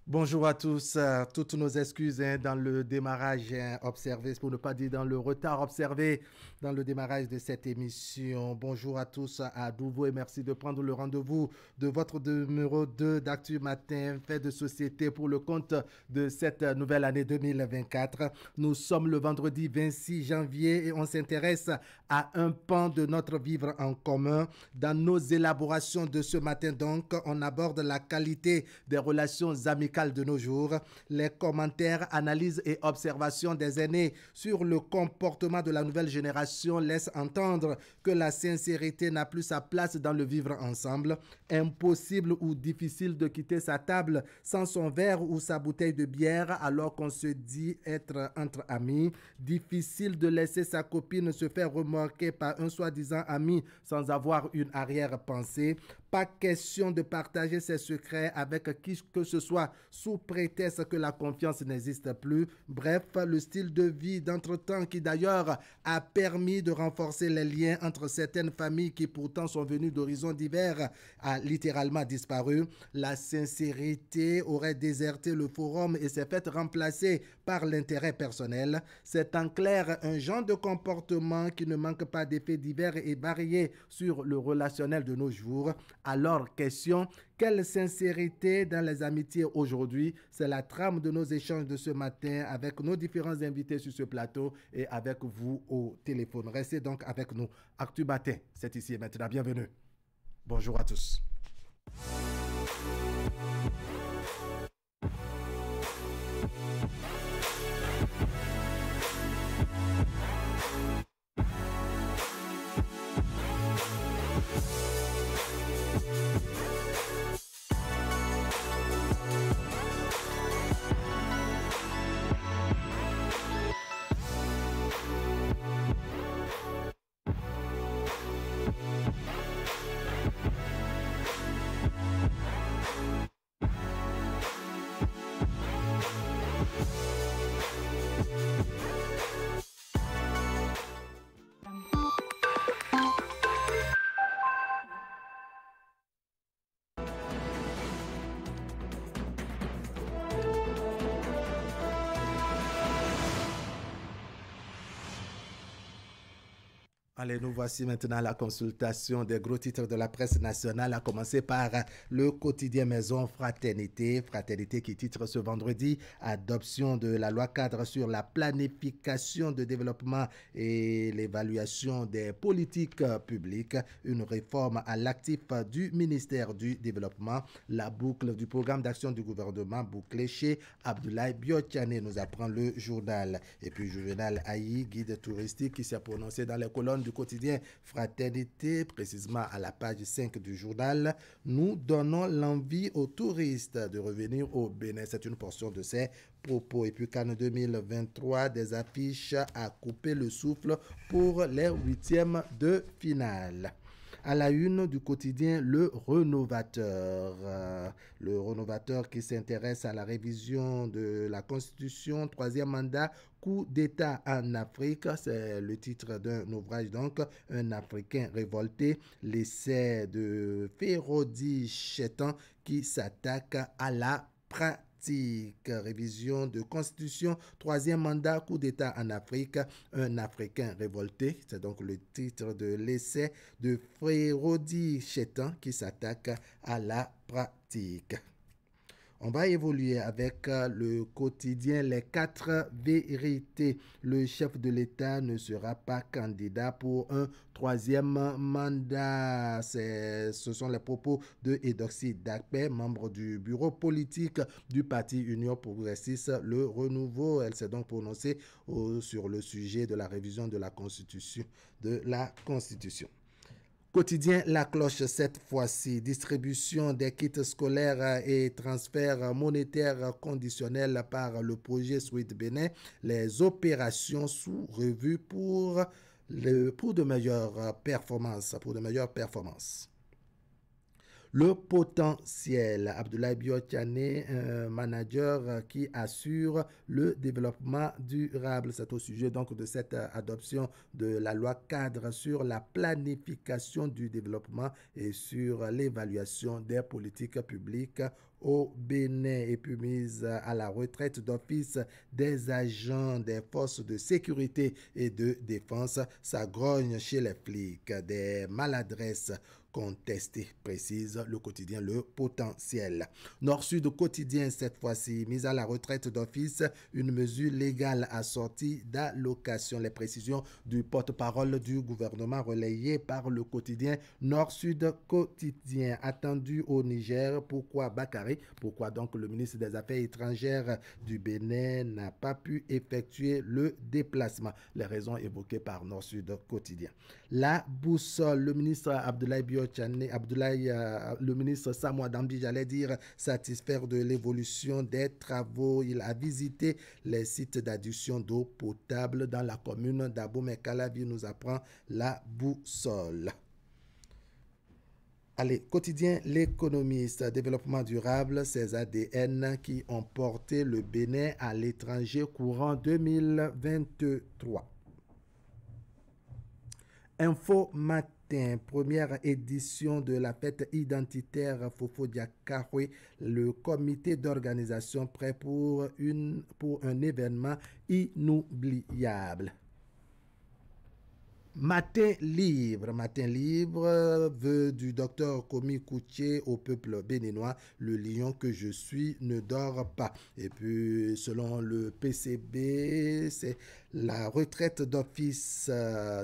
Bonjour à tous. Toutes nos excuses dans le démarrage observé, pour ne pas dire dans le retard observé dans le démarrage de cette émission. Bonjour à tous à nouveau et merci de prendre le rendez-vous de votre numéro 2 d'Actu Matin, fait de société pour le compte de cette nouvelle année 2024. Nous sommes le vendredi 26 janvier et on s'intéresse à un pan de notre vivre en commun. Dans nos élaborations de ce matin, donc, on aborde la qualité des relations amicales de nos jours, les commentaires, analyses et observations des aînés sur le comportement de la nouvelle génération laissent entendre que la sincérité n'a plus sa place dans le vivre ensemble. Impossible ou difficile de quitter sa table sans son verre ou sa bouteille de bière alors qu'on se dit être entre amis. Difficile de laisser sa copine se faire remarquer par un soi-disant ami sans avoir une arrière-pensée. Pas question de partager ses secrets avec qui que ce soit sous prétexte que la confiance n'existe plus. Bref, le style de vie d'entretemps qui d'ailleurs a permis de renforcer les liens entre certaines familles qui pourtant sont venues d'horizons divers a littéralement disparu. La sincérité aurait déserté le forum et s'est faite remplacer par l'intérêt personnel. C'est en clair un genre de comportement qui ne manque pas d'effets divers et variés sur le relationnel de nos jours. Alors, question, quelle sincérité dans les amitiés aujourd'hui? C'est la trame de nos échanges de ce matin avec nos différents invités sur ce plateau et avec vous au téléphone. Restez donc avec nous. Actu Matin, c'est ici et maintenant. Bienvenue. Bonjour à tous. Allez, nous voici maintenant à la consultation des gros titres de la presse nationale, à commencer par le quotidien Maison Fraternité. Fraternité qui titre ce vendredi adoption de la loi cadre sur la planification de développement et l'évaluation des politiques publiques, une réforme à l'actif du ministère du Développement, la boucle du programme d'action du gouvernement bouclé chez Abdoulaye Biotiane, nous apprend le journal. Et puis Juvenal Aïe, guide touristique qui s'est prononcé dans les colonnes du quotidien Fraternité, précisément à la page 5 du journal. Nous donnons l'envie aux touristes de revenir au Bénin. C'est une portion de ses propos. Et puis Cannes 2023, des affiches à couper le souffle pour les huitièmes de finale. À la une du quotidien Le Renovateur. Le Renovateur qui s'intéresse à la révision de la Constitution, troisième mandat, coup d'État en Afrique. C'est le titre d'un ouvrage, donc, Un Africain révolté, l'essai de Férodi Chetan qui s'attaque à la pratique. Révision de constitution, troisième mandat, coup d'État en Afrique, un Africain révolté. C'est donc le titre de l'essai de Férodi Chetan qui s'attaque à la pratique. On va évoluer avec le quotidien Les Quatre Vérités. Le chef de l'État ne sera pas candidat pour un troisième mandat. Ce sont les propos de Edoxy Dakpe, membre du bureau politique du parti Union progressiste Le Renouveau. Elle s'est donc prononcée sur le sujet de la révision de la Constitution. Quotidien La Cloche, cette fois-ci, distribution des kits scolaires et transfert monétaire conditionnel par le projet Sweet Bénin, les opérations sous revue pour de meilleures performances. Le potentiel. Abdoulaye Biotiane, un manager qui assure le développement durable. C'est au sujet donc de cette adoption de la loi cadre sur la planification du développement et sur l'évaluation des politiques publiques au Bénin et puis mise à la retraite d'office des agents des forces de sécurité et de défense. Ça grogne chez les flics. Des maladresses contesté, précise le quotidien Le Potentiel. Nord-Sud quotidien, cette fois-ci, mise à la retraite d'office, une mesure légale assortie d'allocation. Les précisions du porte-parole du gouvernement relayées par le quotidien Nord-Sud quotidien. Attendu au Niger, pourquoi Bakary? Pourquoi donc le ministre des Affaires étrangères du Bénin n'a pas pu effectuer le déplacement? Les raisons évoquées par Nord-Sud quotidien. La boussole, le ministre Abdoulaye le ministre Samoa Damdi, j'allais dire, satisfaire de l'évolution des travaux. Il a visité les sites d'adduction d'eau potable dans la commune d'Abomey-Calavi, nous apprend la boussole. Allez, quotidien L'économiste, développement durable, ces ADN qui ont porté le Bénin à l'étranger courant 2023. Info Matin, première édition de la fête identitaire Fofo Diakawe, le comité d'organisation prêt pour un événement inoubliable. Matin Livre, vœu du docteur Komi Koutié au peuple béninois, le lion que je suis ne dort pas. Et puis, selon le PCB, c'est la retraite d'office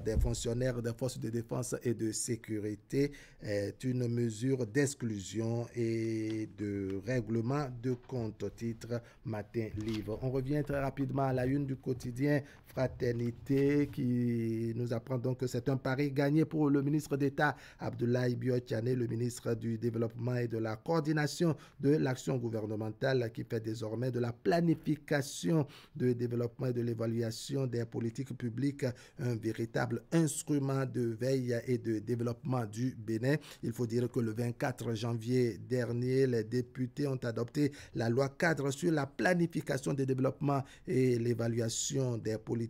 des fonctionnaires des forces de défense et de sécurité est une mesure d'exclusion et de règlement de compte. Titre Matin Livre. On revient très rapidement à la une du quotidien Fraternité qui nous apprend donc que c'est un pari gagné pour le ministre d'État Abdoulaye Biotchane, le ministre du Développement et de la Coordination de l'action gouvernementale qui fait désormais de la planification de développement et de l'évaluation des politiques publiques un véritable instrument de veille et de développement du Bénin. Il faut dire que le 24 janvier dernier, les députés ont adopté la loi cadre sur la planification des développements et l'évaluation des politiques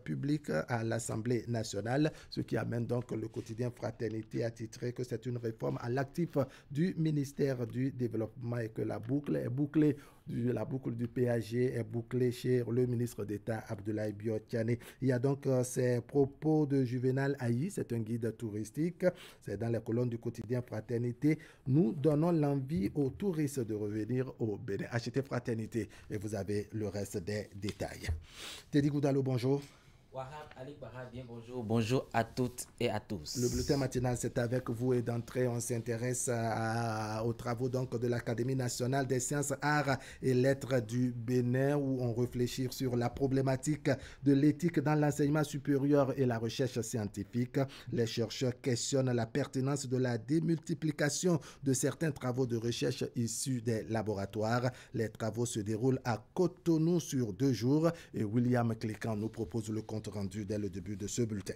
publiques à l'Assemblée nationale, ce qui amène donc le quotidien Fraternité à titrer que c'est une réforme à l'actif du ministère du Développement et que la boucle est bouclée. La boucle du PAG est bouclée chez le ministre d'État Abdoulaye Biotchane. Il y a donc ces propos de Juvenal Aïe, c'est un guide touristique, c'est dans les colonnes du quotidien Fraternité. Nous donnons l'envie aux touristes de revenir au Bénin. Achetez Fraternité et vous avez le reste des détails. Teddy Goudalo, bonjour. Wahab Ali Barra, bien bonjour. Bonjour à toutes et à tous. Le bulletin matinal, c'est avec vous et d'entrée, on s'intéresse aux travaux donc de l'Académie nationale des sciences, arts et lettres du Bénin où on réfléchit sur la problématique de l'éthique dans l'enseignement supérieur et la recherche scientifique. Les chercheurs questionnent la pertinence de la démultiplication de certains travaux de recherche issus des laboratoires. Les travaux se déroulent à Cotonou sur 2 jours et William Clécan nous propose le compte rendu dès le début de ce bulletin.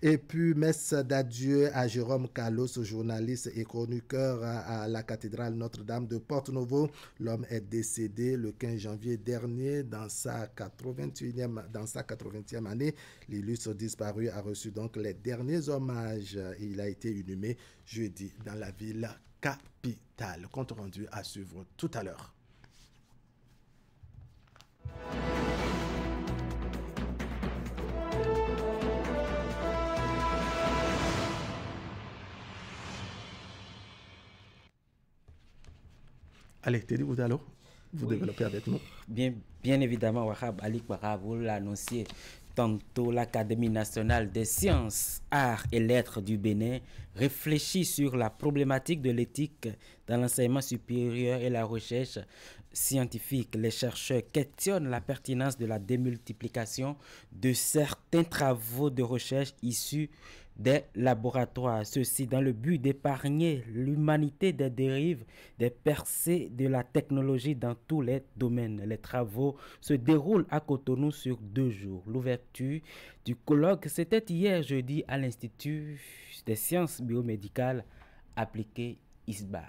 Et puis, messe d'adieu à Jérôme Carlos, journaliste et chroniqueur à la cathédrale Notre-Dame de Porto-Novo. L'homme est décédé le 15 janvier dernier dans sa 80e année. L'illustre disparu a reçu donc les derniers hommages. Il a été inhumé jeudi dans la ville capitale. Compte rendu à suivre tout à l'heure. Allez, Teddy Boudalo, vous développez avec nous. Bien évidemment, Wahab Ali Barra, vous l'annonciez tantôt, l'Académie nationale des sciences, arts et lettres du Bénin réfléchit sur la problématique de l'éthique dans l'enseignement supérieur et la recherche scientifique. Les chercheurs questionnent la pertinence de la démultiplication de certains travaux de recherche issus des laboratoires, ceci dans le but d'épargner l'humanité des dérives, des percées de la technologie dans tous les domaines. Les travaux se déroulent à Cotonou sur 2 jours. L'ouverture du colloque, c'était hier jeudi à l'Institut des sciences biomédicales appliquées ISBA.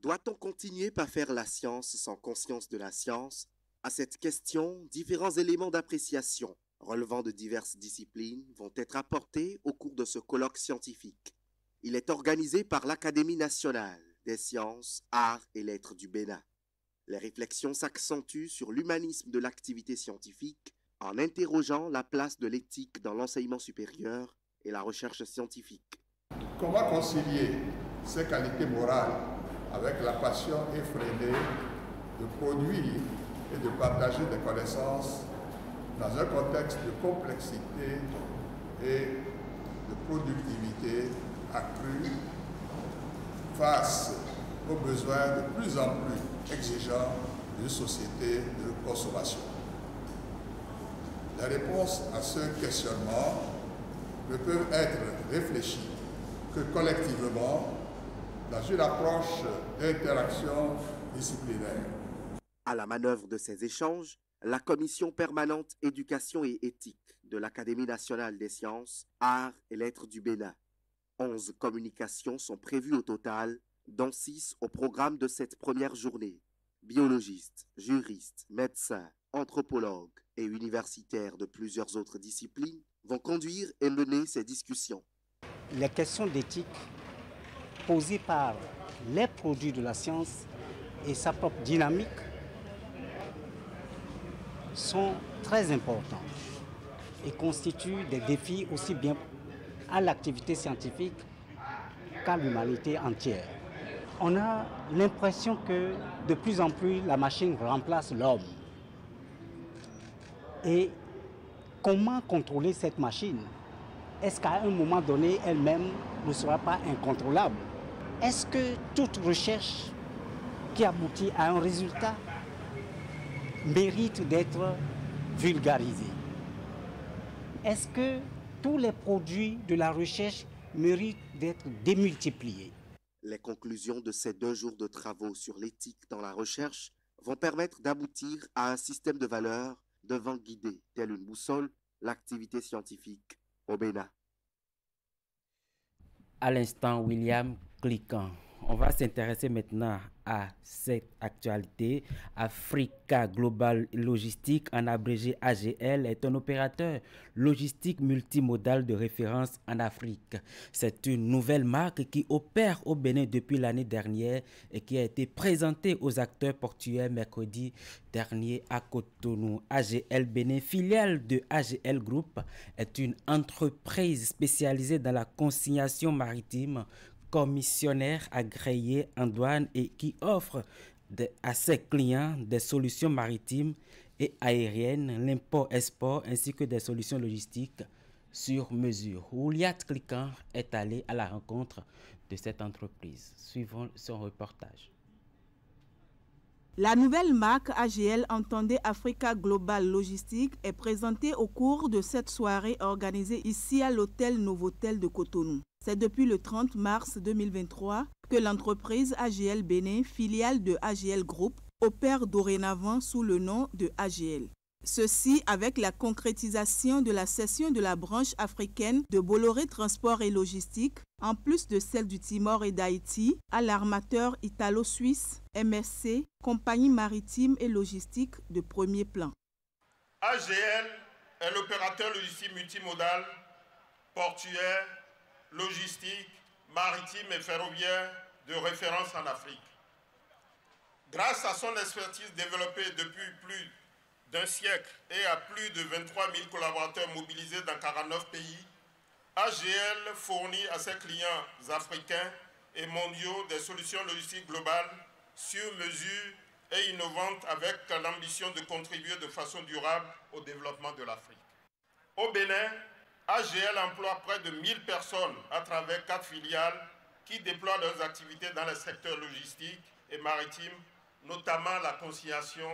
Doit-on continuer par faire la science sans conscience de la science? À cette question, différents éléments d'appréciation relevant de diverses disciplines vont être apportés au cours de ce colloque scientifique. Il est organisé par l'Académie nationale des sciences, arts et lettres du Bénin. Les réflexions s'accentuent sur l'humanisme de l'activité scientifique en interrogeant la place de l'éthique dans l'enseignement supérieur et la recherche scientifique. Comment concilier ces qualités morales avec la passion effrénée de produire et de partager des connaissances dans un contexte de complexité et de productivité accrue face aux besoins de plus en plus exigeants d'une société de consommation. Les réponses à ce questionnement ne peuvent être réfléchies que collectivement dans une approche d'interaction disciplinaire. À la manœuvre de ces échanges, la Commission permanente éducation et éthique de l'Académie nationale des sciences, arts et lettres du Bénin. 11 communications sont prévues au total, dont 6 au programme de cette première journée. Biologistes, juristes, médecins, anthropologues et universitaires de plusieurs autres disciplines vont conduire et mener ces discussions. Les questions d'éthique posées par les produits de la science et sa propre dynamique sont très importantes et constituent des défis aussi bien à l'activité scientifique qu'à l'humanité entière. On a l'impression que de plus en plus la machine remplace l'homme. Et comment contrôler cette machine? Est-ce qu'à un moment donné, elle-même ne sera pas incontrôlable? Est-ce que toute recherche qui aboutit à un résultat mérite d'être vulgarisée? Est-ce que tous les produits de la recherche méritent d'être démultipliés? Les conclusions de ces 2 jours de travaux sur l'éthique dans la recherche vont permettre d'aboutir à un système de valeurs devant guider, telle une boussole, l'activité scientifique au Bénin. À l'instant, William Cliquant. On va s'intéresser maintenant à cette actualité. Africa Global Logistique, en abrégé AGL, est un opérateur logistique multimodal de référence en Afrique. C'est une nouvelle marque qui opère au Bénin depuis l'année dernière et qui a été présentée aux acteurs portuaires mercredi dernier à Cotonou. AGL Bénin, filiale de AGL Group, est une entreprise spécialisée dans la consignation maritime, commissionnaire agréé en douane et qui offre à ses clients des solutions maritimes et aériennes, l'import-export ainsi que des solutions logistiques sur mesure. Ouliat Cliquant est allé à la rencontre de cette entreprise. Suivons son reportage. La nouvelle marque AGL, entendez Africa Global Logistique, est présentée au cours de cette soirée organisée ici à l'hôtel Novotel de Cotonou. C'est depuis le 30 mars 2023 que l'entreprise AGL Bénin, filiale de AGL Group, opère dorénavant sous le nom de AGL. Ceci avec la concrétisation de la cession de la branche africaine de Bolloré Transport et Logistique, en plus de celle du Timor et d'Haïti, à l'armateur italo-suisse MSC, compagnie maritime et logistique de premier plan. AGL est l'opérateur logistique multimodal, portuaire, logistique, maritime et ferroviaire de référence en Afrique. Grâce à son expertise développée depuis plus d'un siècle et à plus de 23 000 collaborateurs mobilisés dans 49 pays, AGL fournit à ses clients africains et mondiaux des solutions logistiques globales, sur mesure et innovantes avec l'ambition de contribuer de façon durable au développement de l'Afrique. Au Bénin, AGL emploie près de 1000 personnes à travers 4 filiales qui déploient leurs activités dans les secteurs logistiques et maritimes, notamment la conciliation,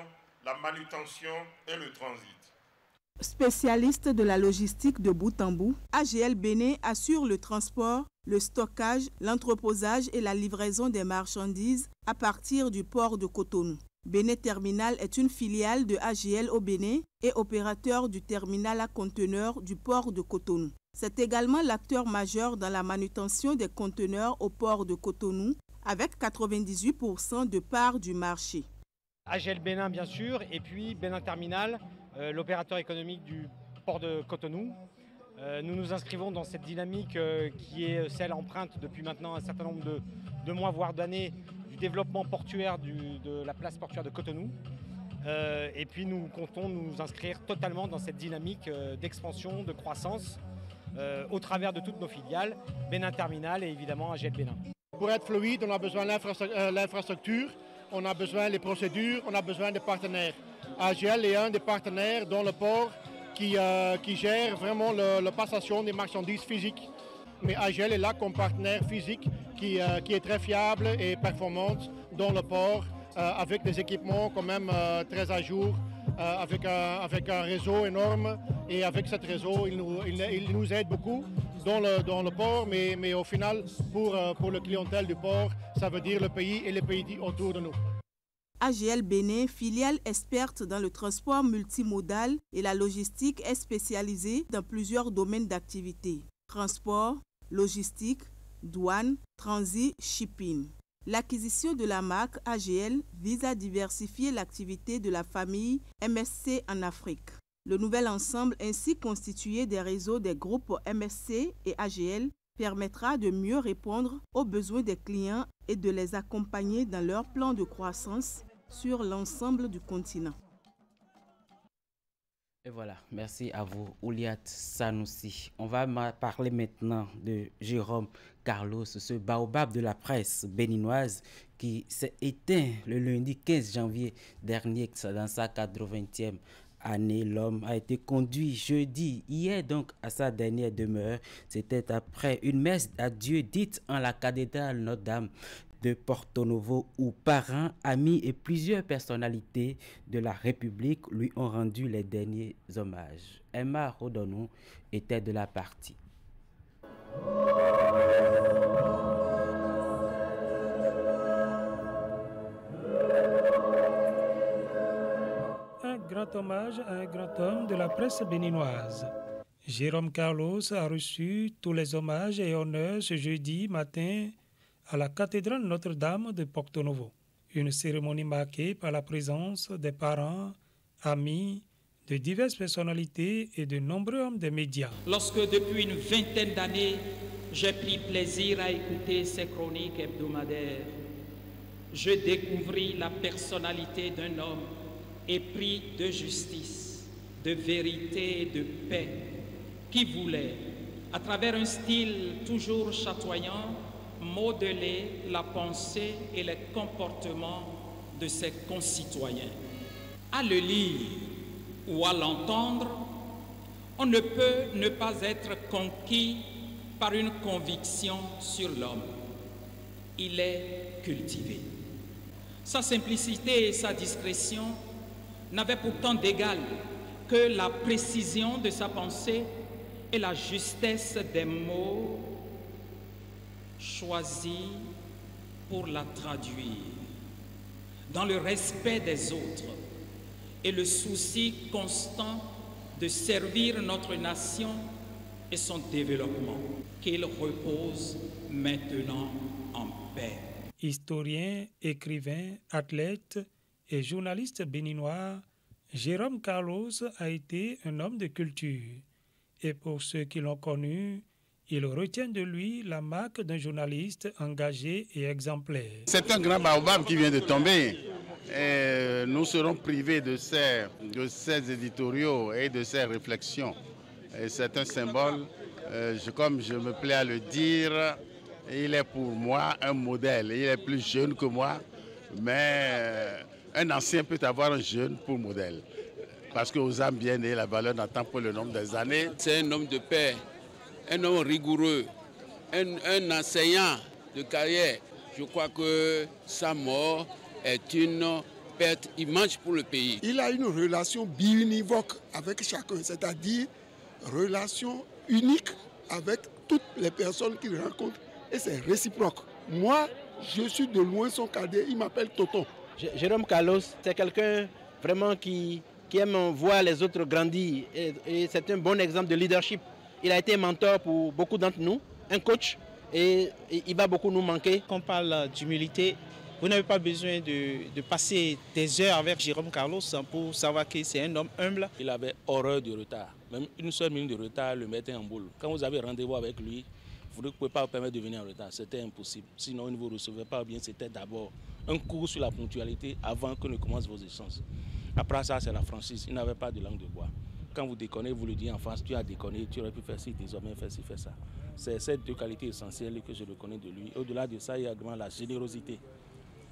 la manutention et le transit. Spécialiste de la logistique de bout en bout, AGL Bénin assure le transport, le stockage, l'entreposage et la livraison des marchandises à partir du port de Cotonou. Bénin Terminal est une filiale de AGL au Bénin et opérateur du terminal à conteneurs du port de Cotonou. C'est également l'acteur majeur dans la manutention des conteneurs au port de Cotonou, avec 98% de part du marché. AGL Bénin bien sûr, et puis Bénin Terminal, l'opérateur économique du port de Cotonou. Nous nous inscrivons dans cette dynamique qui est celle empreinte depuis maintenant un certain nombre de mois, voire d'années, du développement portuaire de la place portuaire de Cotonou. Et puis nous comptons nous inscrire totalement dans cette dynamique d'expansion, de croissance, au travers de toutes nos filiales, Bénin Terminal et évidemment AGL Bénin. Pour être fluide, on a besoin de l'infrastructure, on a besoin des procédures, on a besoin des partenaires. AGL est un des partenaires dans le port qui gère vraiment la passation des marchandises physiques. Mais AGL est là comme partenaire physique qui est très fiable et performante dans le port, avec des équipements quand même très à jour, avec un réseau énorme. Et avec ce réseau, il nous aide beaucoup dans le port, mais au final, pour le clientèle du port, ça veut dire le pays et les pays autour de nous. AGL Bénin, filiale experte dans le transport multimodal et la logistique, est spécialisée dans plusieurs domaines d'activité. Transport, logistique, douane, transit, shipping. L'acquisition de la marque AGL vise à diversifier l'activité de la famille MSC en Afrique. Le nouvel ensemble ainsi constitué des réseaux des groupes MSC et AGL permettra de mieux répondre aux besoins des clients et de les accompagner dans leur plan de croissance sur l'ensemble du continent. Et voilà, merci à vous, Ouliat Sanoussi. On va parler maintenant de Jérôme Carlos, ce baobab de la presse béninoise qui s'est éteint le lundi 15 janvier dernier dans sa 80e année. L'homme a été conduit jeudi, hier donc, à sa dernière demeure. C'était après une messe d'adieu dite en la cathédrale Notre-Dame de Porto Novo, où parents, amis et plusieurs personnalités de la République lui ont rendu les derniers hommages. Emma Rodonou était de la partie. Un grand hommage à un grand homme de la presse béninoise. Jérôme Carlos a reçu tous les hommages et honneurs ce jeudi matin à la cathédrale Notre-Dame de Porto Novo. Une cérémonie marquée par la présence des parents, amis, de diverses personnalités et de nombreux hommes des médias. Lorsque depuis une vingtaine d'années, j'ai pris plaisir à écouter ces chroniques hebdomadaires, je découvris la personnalité d'un homme épris de justice, de vérité et de paix, qui voulait, à travers un style toujours chatoyant, modeler la pensée et les comportements de ses concitoyens. À le lire ou à l'entendre, on ne peut ne pas être conquis par une conviction sur l'homme. Il est cultivé. Sa simplicité et sa discrétion n'avaient pourtant d'égal que la précision de sa pensée et la justesse des mots choisis pour la traduire, dans le respect des autres et le souci constant de servir notre nation et son développement. Qu'il repose maintenant en paix. Historien, écrivain, athlète et journaliste béninois, Jérôme Carlos a été un homme de culture. Et pour ceux qui l'ont connu, ils retiennent de lui la marque d'un journaliste engagé et exemplaire. C'est un grand baobab qui vient de tomber. Et nous serons privés de ces éditoriaux et de ces réflexions. Et c'est un symbole, comme je me plais à le dire, il est pour moi un modèle. Il est plus jeune que moi, mais un ancien peut avoir un jeune pour modèle. Parce qu'aux âmes bien nées, la valeur n'attend pas le nombre des années. C'est un homme de paix, un homme rigoureux, un enseignant de carrière. Je crois que sa mort est une perte immense pour le pays. Il a une relation biunivoque avec chacun, c'est-à-dire relation unique avec toutes les personnes qu'il rencontre et c'est réciproque. Moi, je suis de loin son cadet, il m'appelle Tonton. Jérôme Carlos, c'est quelqu'un vraiment qui aime voir les autres grandir et c'est un bon exemple de leadership. Il a été mentor pour beaucoup d'entre nous, un coach, et il va beaucoup nous manquer. Quand on parle d'humilité, vous n'avez pas besoin de passer des heures avec Jérôme Carlos pour savoir que c'est un homme humble. Il avait horreur du retard. Même une seule minute de retard le mettait en boule. Quand vous avez rendez-vous avec lui, Vous ne pouvez pas vous permettre de venir en retard, c'était impossible. Sinon, ils ne vous recevaient pas, ou bien c'était d'abord un cours sur la ponctualité avant que ne commencent vos échanges. Après ça, c'est la franchise. Ils n'avaient pas de langue de bois. Quand vous déconnez, vous le dites en face, tu as déconné, tu aurais pu faire ci, désormais faire ci, faire ça. C'est ces deux qualités essentielles que je reconnais de lui. Au-delà de ça, il y a également la générosité.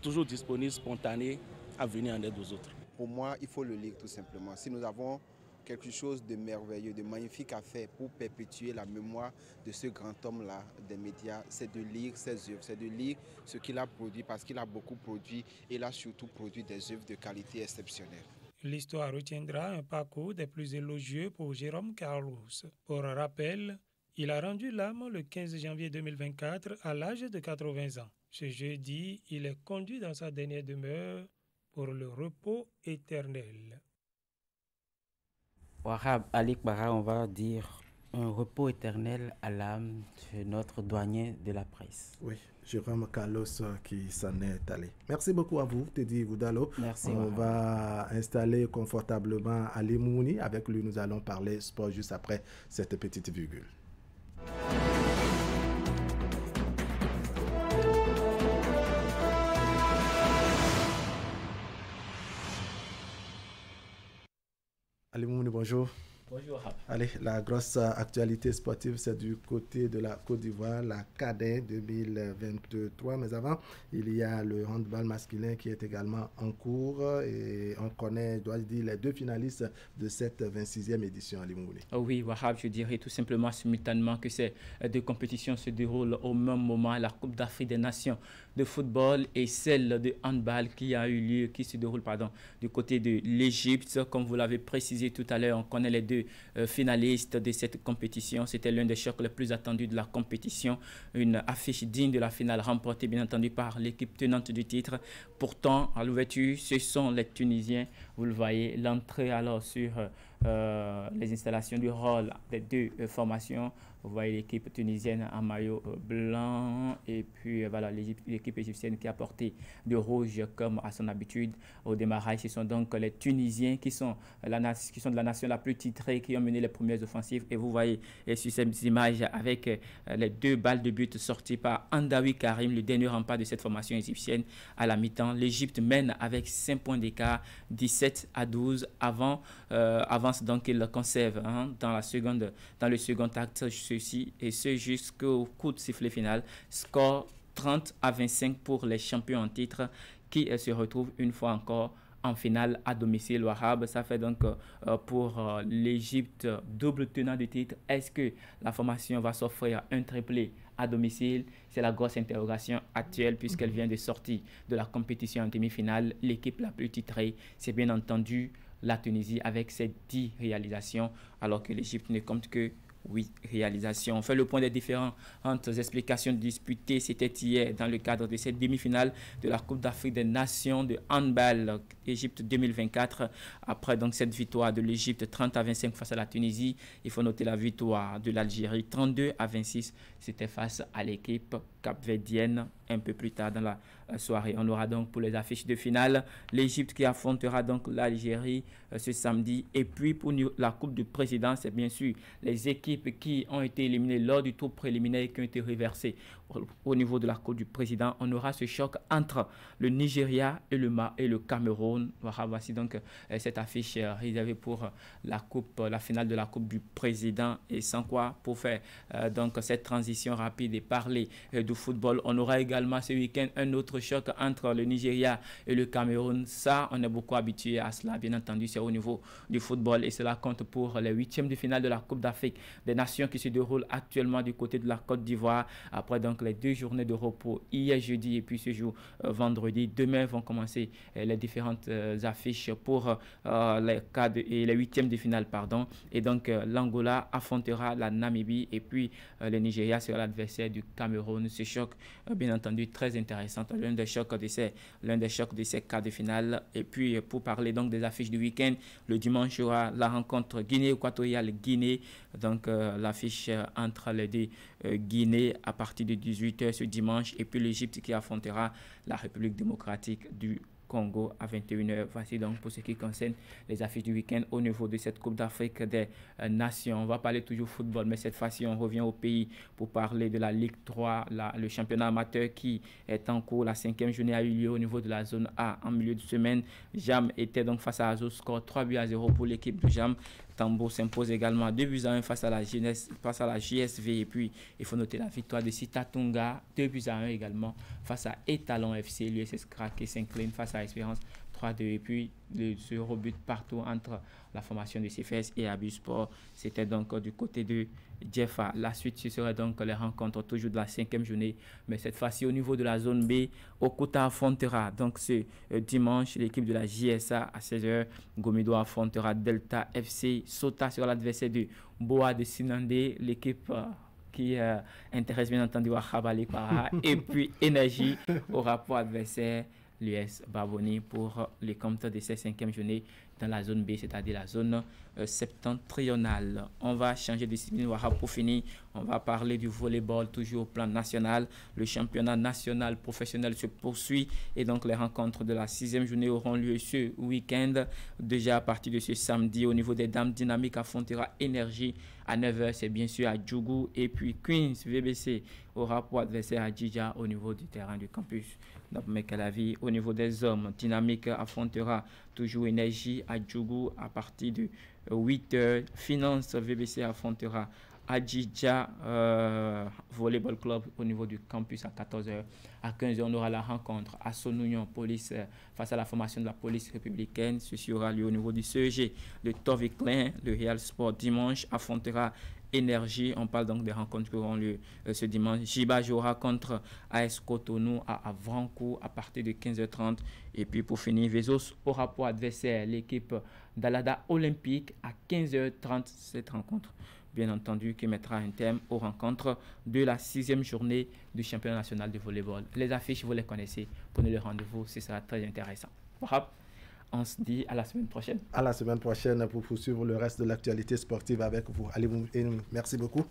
Toujours disponible, spontané, à venir en aide aux autres. Pour moi, il faut le lire tout simplement. Si nous avons quelque chose de merveilleux, de magnifique à faire pour perpétuer la mémoire de ce grand homme-là des médias, c'est de lire ses œuvres, c'est de lire ce qu'il a produit parce qu'il a beaucoup produit et il a surtout produit des œuvres de qualité exceptionnelle. L'histoire retiendra un parcours des plus élogieux pour Jérôme Carlos. Pour rappel, il a rendu l'âme le 15 janvier 2024 à l'âge de 80 ans. Ce jeudi, il est conduit dans sa dernière demeure pour le repos éternel. Wahab Ali Bara, on va dire un repos éternel à l'âme de notre douanier de la presse. Oui, Jérôme Carlos qui s'en est allé. Merci beaucoup à vous, Teddy Goudalo. Merci. On va installer confortablement Ali Mouni. Avec lui, nous allons parler sport juste après cette petite virgule. Ali Mouni, bonjour. Bonjour. Allez, la grosse actualité sportive, c'est du côté de la Côte d'Ivoire, la CADER 2023. Mais avant, il y a le handball masculin qui est également en cours et on connaît, je dois dire, les deux finalistes de cette 26e édition à Limouni. Oui, Wahab, je dirais tout simplement simultanément que ces deux compétitions se déroulent au même moment, la Coupe d'Afrique des Nations de football et celle de handball qui se déroule du côté de l'Égypte. Comme vous l'avez précisé tout à l'heure, on connaît les deux finalistes de cette compétition. C'était l'un des chocs les plus attendus de la compétition. Une affiche digne de la finale remportée bien entendu par l'équipe tenante du titre. Pourtant, à l'ouverture, ce sont les Tunisiens. Vous le voyez, l'entrée alors sur les installations du rôle des deux formations. Vous voyez l'équipe tunisienne en maillot blanc et puis voilà l'équipe égyptienne qui a porté de rouge comme à son habitude au démarrage. Ce sont donc les Tunisiens qui sont de la nation la plus titrée qui ont mené les premières offensives. Et vous voyez sur ces images avec les deux balles de but sorties par Andawi Karim, le dernier rempart de cette formation égyptienne à la mi-temps. L'Égypte mène avec 5 points d'écart, 17-12 avance donc il conserve dans le second acte. Et ce jusqu'au coup de sifflet final. Score 30-25 pour les champions en titre qui se retrouvent une fois encore en finale à domicile. Wahab, ça fait donc pour l'Égypte double tenant du titre. Est-ce que la formation va s'offrir un triplé à domicile? C'est la grosse interrogation actuelle puisqu'elle vient de sortir de la compétition en demi-finale. L'équipe la plus titrée, c'est bien entendu la Tunisie avec ses 10 réalisations alors que l'Égypte ne compte que 8 réalisations. On fait le point des différentes explications disputées. C'était hier dans le cadre de cette demi-finale de la Coupe d'Afrique des Nations de handball Égypte 2024. Après donc cette victoire de l'Égypte 30-25 face à la Tunisie, il faut noter la victoire de l'Algérie 32-26. C'était face à l'équipe capverdienne un peu plus tard dans la soirée. On aura donc pour les affiches de finale l'Égypte qui affrontera donc l'Algérie ce samedi. Et puis pour la Coupe du Président, c'est bien sûr les équipes qui ont été éliminées lors du tour préliminaire et qui ont été reversées au niveau de la Coupe du Président. On aura ce choc entre le Nigeria et le Cameroun. Voici donc cette affiche réservée pour la finale de la Coupe du Président. Et sans quoi, pour faire donc cette transition rapide et parler du football, on aura également ce week-end un autre choc entre le Nigeria et le Cameroun. Ça, on est beaucoup habitué à cela, bien entendu, c'est au niveau du football et cela compte pour les 8e de finale de la Coupe d'Afrique des Nations qui se déroule actuellement du côté de la Côte d'Ivoire. Après donc les 2 journées de repos, hier jeudi et puis ce jour vendredi. Demain vont commencer les différentes affiches pour les 8e de finale, pardon. Et donc l'Angola affrontera la Namibie et puis le Nigeria sera l'adversaire du Cameroun. Ce choc, bien entendu, très intéressant. L'un des chocs de ces quarts de finale. Et puis pour parler donc des affiches du week-end, le dimanche il y aura la rencontre Guinée-Équatoriale-Guinée. Donc l'affiche entre les deux Guinée à partir de 18h ce dimanche. Et puis l'Égypte qui affrontera la République démocratique du Congo à 21h. Voici donc pour ce qui concerne les affiches du week-end au niveau de cette Coupe d'Afrique des Nations. On va parler toujours football, mais cette fois-ci, on revient au pays pour parler de la Ligue 3, le championnat amateur qui est en cours. La 5e journée a eu lieu au niveau de la zone A en milieu de semaine. Jam était donc face à Azou, score 3-0 pour l'équipe de Jam. Tambo s'impose également 2-1 face à la JSV. Et puis, il faut noter la victoire de Sitatunga, 2-1 également face à Étalon FC. L'USS Craqué s'incline face à Espérance 3-2. Et puis, ce rebut partout entre la formation de CFS et Abus Sport. C'était donc du côté de Jeffa. La suite, ce serait donc les rencontres toujours de la 5e journée. Mais cette fois-ci, au niveau de la zone B, Okuta affrontera donc ce dimanche l'équipe de la JSA à 16h. Gomido affrontera Delta FC. Sota sera l'adversaire de Boa de Sinandé, l'équipe qui intéresse bien entendu Wahab Ali Para. Et puis Énergie aura pour adversaire l'US Barboni pour les comptes de ces 5e journées dans la zone B, c'est-à-dire la zone septentrionale. On va changer de discipline pour finir. On va parler du volleyball toujours au plan national. Le championnat national professionnel se poursuit et donc les rencontres de la 6e journée auront lieu ce week-end. Déjà à partir de ce samedi, au niveau des dames, Dynamique affrontera Énergie à 9h, c'est bien sûr à Djougou. Et puis Queens VBC aura pour adversaire à Djidja au niveau du terrain du campus. Donc, Mekalavi, au niveau des hommes, Dynamique affrontera toujours Énergie à Djougou à partir de 8h. Finance VBC affrontera Adjidja Volleyball Club au niveau du campus à 14h. À 15h, on aura la rencontre à Sonunion Police face à la formation de la police républicaine. Ceci aura lieu au niveau du CEG de Toviclin. Le Real Sport dimanche affrontera Énergie. On parle donc des rencontres qui auront lieu ce dimanche. Jiba jouera contre AS Cotonou à Avrancourt à partir de 15h30. Et puis pour finir, Vezos aura pour adversaire l'équipe d'Alada Olympique à 15h30. Cette rencontre, bien entendu, qui mettra un terme aux rencontres de la 6e journée du championnat national de volleyball. Les affiches, vous les connaissez. Prenez le rendez-vous, ce sera très intéressant. On se dit à la semaine prochaine. À la semaine prochaine pour poursuivre le reste de l'actualité sportive avec vous. Allez, merci beaucoup.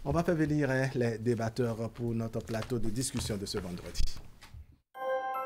On va faire venir les débatteurs pour notre plateau de discussion de ce vendredi.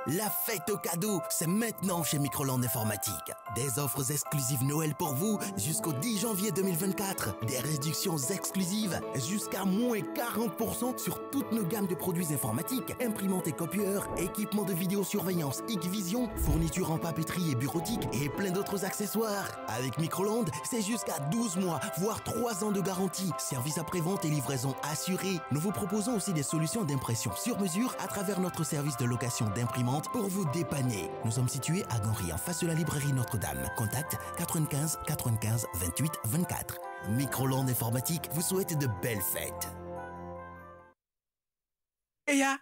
La fête aux cadeaux, c'est maintenant chez Microland Informatique. Des offres exclusives Noël pour vous jusqu'au 10 janvier 2024. Des réductions exclusives jusqu'à moins 40% sur toutes nos gammes de produits informatiques, imprimantes et copieurs, équipements de vidéosurveillance X-Vision, fournitures en papeterie et bureautique et plein d'autres accessoires. Avec Microland, c'est jusqu'à 12 mois, voire 3 ans de garantie. Service après-vente et livraison assurée. Nous vous proposons aussi des solutions d'impression sur mesure à travers notre service de location d'imprimantes pour vous dépanner. Nous sommes situés à Ganry, en face de la librairie Notre-Dame. Contact 95 95 28 24. Microland Informatique vous souhaite de belles fêtes.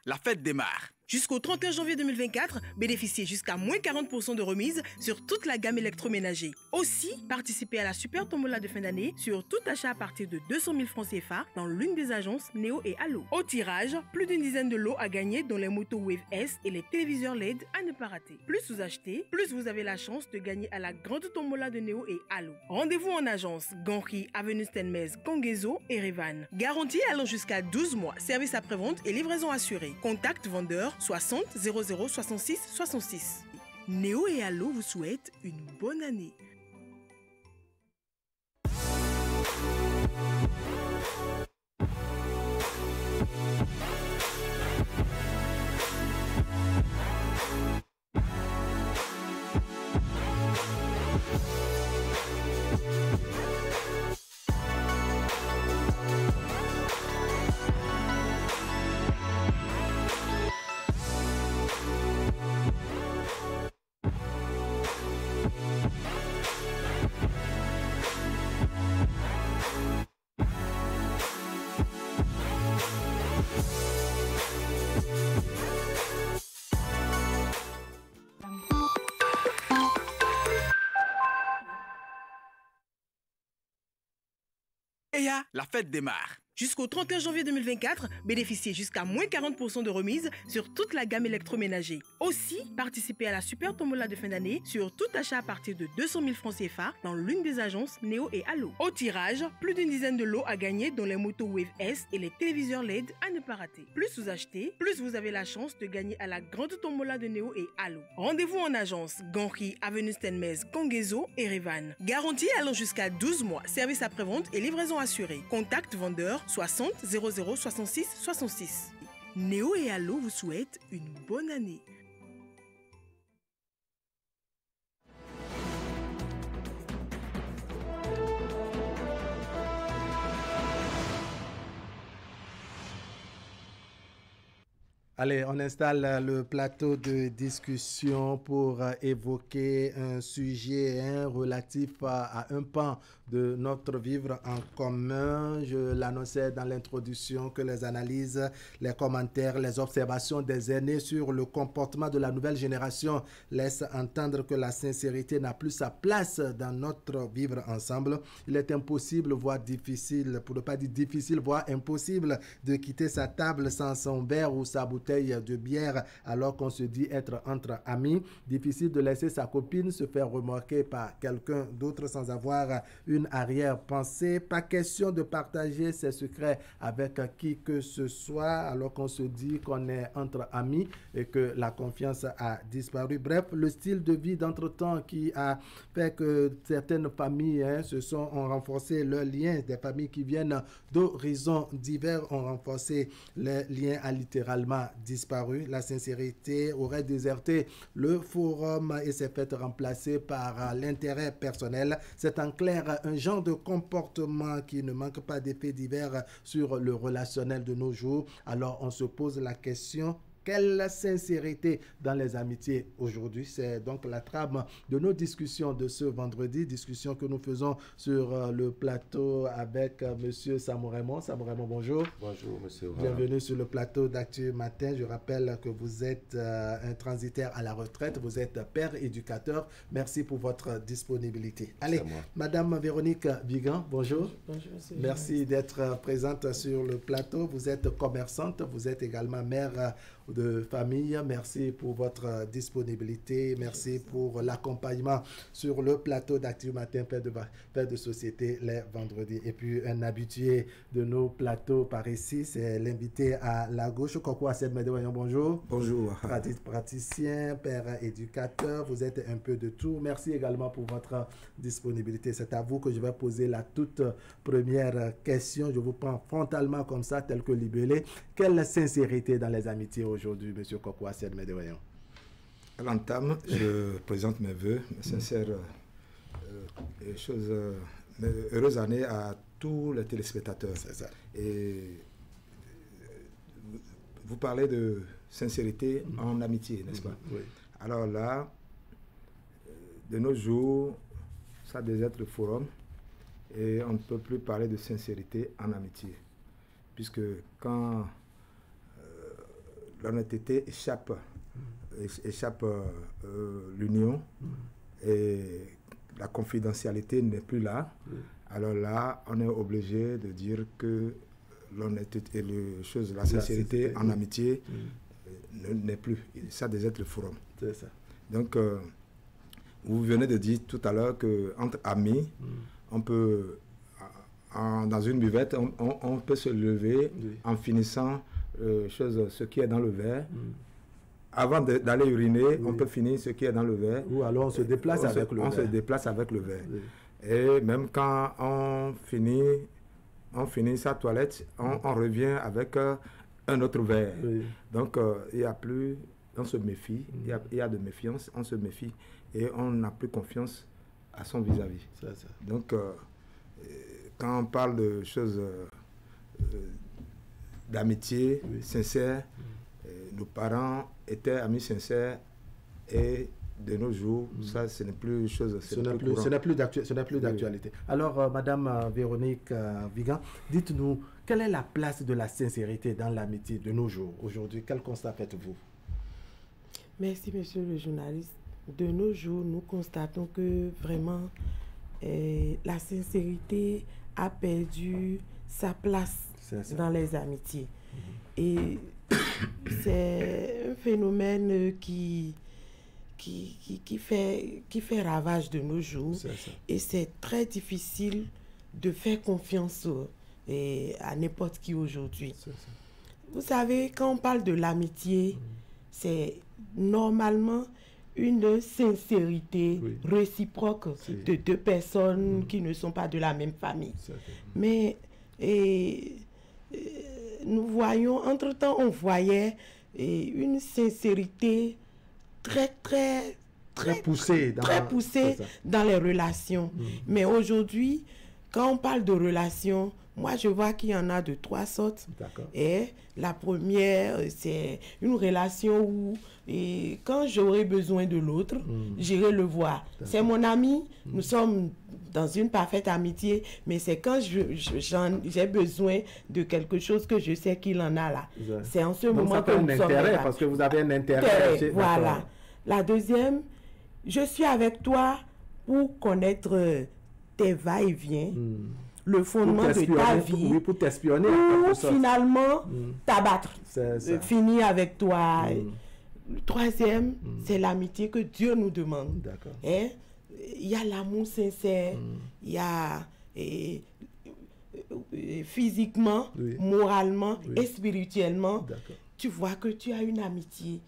La fête démarre. Jusqu'au 31 janvier 2024, bénéficiez jusqu'à moins 40% de remise sur toute la gamme électroménager. Aussi, participez à la super tombola de fin d'année sur tout achat à partir de 200 000 francs CFA dans l'une des agences Néo et Allo. Au tirage, plus d'une dizaine de lots à gagner dont les motos Wave S et les téléviseurs LED à ne pas rater. Plus vous achetez, plus vous avez la chance de gagner à la grande tombola de Néo et Allo. Rendez-vous en agence Ganry, avenue Stenmez, Kongezo et Revan. Garantie allant jusqu'à 12 mois. Service après-vente et livraison assurée. Contact vendeur 60 00 66 66. Néo et Allo vous souhaitent une bonne année. La fête démarre. Jusqu'au 31 janvier 2024, bénéficiez jusqu'à moins 40% de remise sur toute la gamme électroménager. Aussi, participez à la super tombola de fin d'année sur tout achat à partir de 200 000 francs CFA dans l'une des agences Néo et Allo. Au tirage, plus d'une dizaine de lots à gagner dont les motos Wave S et les téléviseurs LED à ne pas rater. Plus vous achetez, plus vous avez la chance de gagner à la grande tombola de Néo et Allo. Rendez-vous en agence Ganri, Avenue Stenmez, Kongezo et Revan. Garantie allant jusqu'à 12 mois. Service après-vente et livraison assurée. Contact vendeur 60 00 66 66. Néo et Allo vous souhaitent une bonne année. Allez, on installe le plateau de discussion pour évoquer un sujet relatif à un pan de notre vivre en commun. Je l'annonçais dans l'introduction que les analyses, les commentaires, les observations des aînés sur le comportement de la nouvelle génération laissent entendre que la sincérité n'a plus sa place dans notre vivre ensemble. Il est impossible, voire difficile, pour ne pas dire difficile, voire impossible de quitter sa table sans son verre ou sa bouteille de bière alors qu'on se dit être entre amis. Difficile de laisser sa copine se faire remarquer par quelqu'un d'autre sans avoir une arrière-pensée. Pas question de partager ses secrets avec qui que ce soit alors qu'on se dit qu'on est entre amis et que la confiance a disparu. Bref, le style de vie d'entretemps qui a fait que certaines familles ont renforcé leurs liens. Des familles qui viennent d'horizons divers ont renforcé les liens, a littéralement disparu. La sincérité aurait déserté le forum et s'est fait remplacer par l'intérêt personnel. C'est en clair un genre de comportement qui ne manque pas d'effets divers sur le relationnel de nos jours. Alors on se pose la question: quelle sincérité dans les amitiés aujourd'hui? C'est donc la trame de nos discussions de ce vendredi, discussion que nous faisons sur le plateau avec Monsieur Samou Raymond. Samou Raymond, bonjour. Bonjour, monsieur. Bienvenue sur le plateau d'Actu Matin. Je rappelle que vous êtes un transitaire à la retraite, vous êtes père éducateur. Merci pour votre disponibilité. Allez, Madame Véronique Vigan, bonjour. Bonjour, monsieur. Merci d'être présente sur le plateau. Vous êtes commerçante, vous êtes également mère de famille. Merci pour votre disponibilité. Merci pour l'accompagnement sur le plateau d'Actu Matin, Père de société les vendredis. Et puis un habitué de nos plateaux par ici, c'est l'invité à la gauche, Koko Assed Medewayon. Bonjour. Bonjour. Praticien, père éducateur, vous êtes un peu de tout. Merci également pour votre disponibilité. C'est à vous que je vais poser la toute première question. Je vous prends frontalement comme ça, tel que libellé. Quelle sincérité dans les amitiés aujourd'hui, monsieur Koko Assed Medewayon? À l'entame, je présente mes voeux, mes sincères heureuses années à tous les téléspectateurs. C'est ça. Et vous parlez de sincérité en amitié, n'est-ce pas? Oui. Alors là, de nos jours, ça déserte le forum et on ne peut plus parler de sincérité en amitié. Puisque quand l'honnêteté échappe l'union et la confidentialité n'est plus là, alors là, on est obligé de dire que l'honnêteté et la sincérité en amitié n'est plus. Ça déserte le forum. C'est ça. Donc, vous venez de dire tout à l'heure qu'entre amis, on peut, dans une buvette, on peut se lever en finissant ce qui est dans le verre. Avant d'aller uriner, on peut finir ce qui est dans le verre. Ou alors on se déplace avec le verre. On se déplace avec le verre. Et même quand on finit sa toilette, on revient avec un autre verre. Donc, il n'y a plus, on se méfie, il y a de méfiance, on se méfie et on n'a plus confiance à son vis-à-vis. Donc, quand on parle de choses d'amitié sincère, nos parents étaient amis sincères et de nos jours, ça, ce n'est plus chose. Ce n'est plus d'actualité. Alors, Madame Véronique Vigan, dites-nous, quelle est la place de la sincérité dans l'amitié de nos jours? Aujourd'hui, quel constat faites-vous? Merci, monsieur le journaliste. De nos jours, nous constatons que vraiment, la sincérité a perdu sa place dans les amitiés. Et c'est un phénomène qui fait ravage de nos jours. Et c'est très difficile de faire confiance à n'importe qui aujourd'hui. Vous savez, quand on parle de l'amitié, c'est normalement une sincérité réciproque de deux personnes qui ne sont pas de la même famille. Mais nous voyons, entre-temps, on voyait une sincérité très poussée dans les relations. Mais aujourd'hui, quand on parle de relations, moi, je vois qu'il y en a de 3 sortes. Et la première, c'est une relation où, quand j'aurai besoin de l'autre, j'irai le voir. C'est mon ami, nous sommes dans une parfaite amitié, mais c'est quand j'ai besoin de quelque chose que je sais qu'il en a là. C'est en ce moment que nous sommes là. Parce que vous avez un intérêt. Voilà. La deuxième, je suis avec toi pour connaître tes va-et-vient. Le fondement de ta vie, pour t'espionner, ou finalement t'abattre, finir avec toi. Le troisième, c'est l'amitié que Dieu nous demande. Il y a l'amour sincère, il y a physiquement, moralement et spirituellement. Tu vois que tu as une amitié,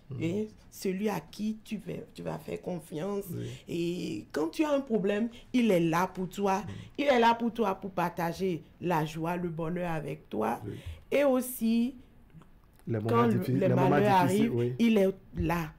celui à qui tu vas faire confiance. Et quand tu as un problème, il est là pour toi. Il est là pour toi pour partager la joie, le bonheur avec toi. Et aussi, quand les malheurs arrivent, il est là.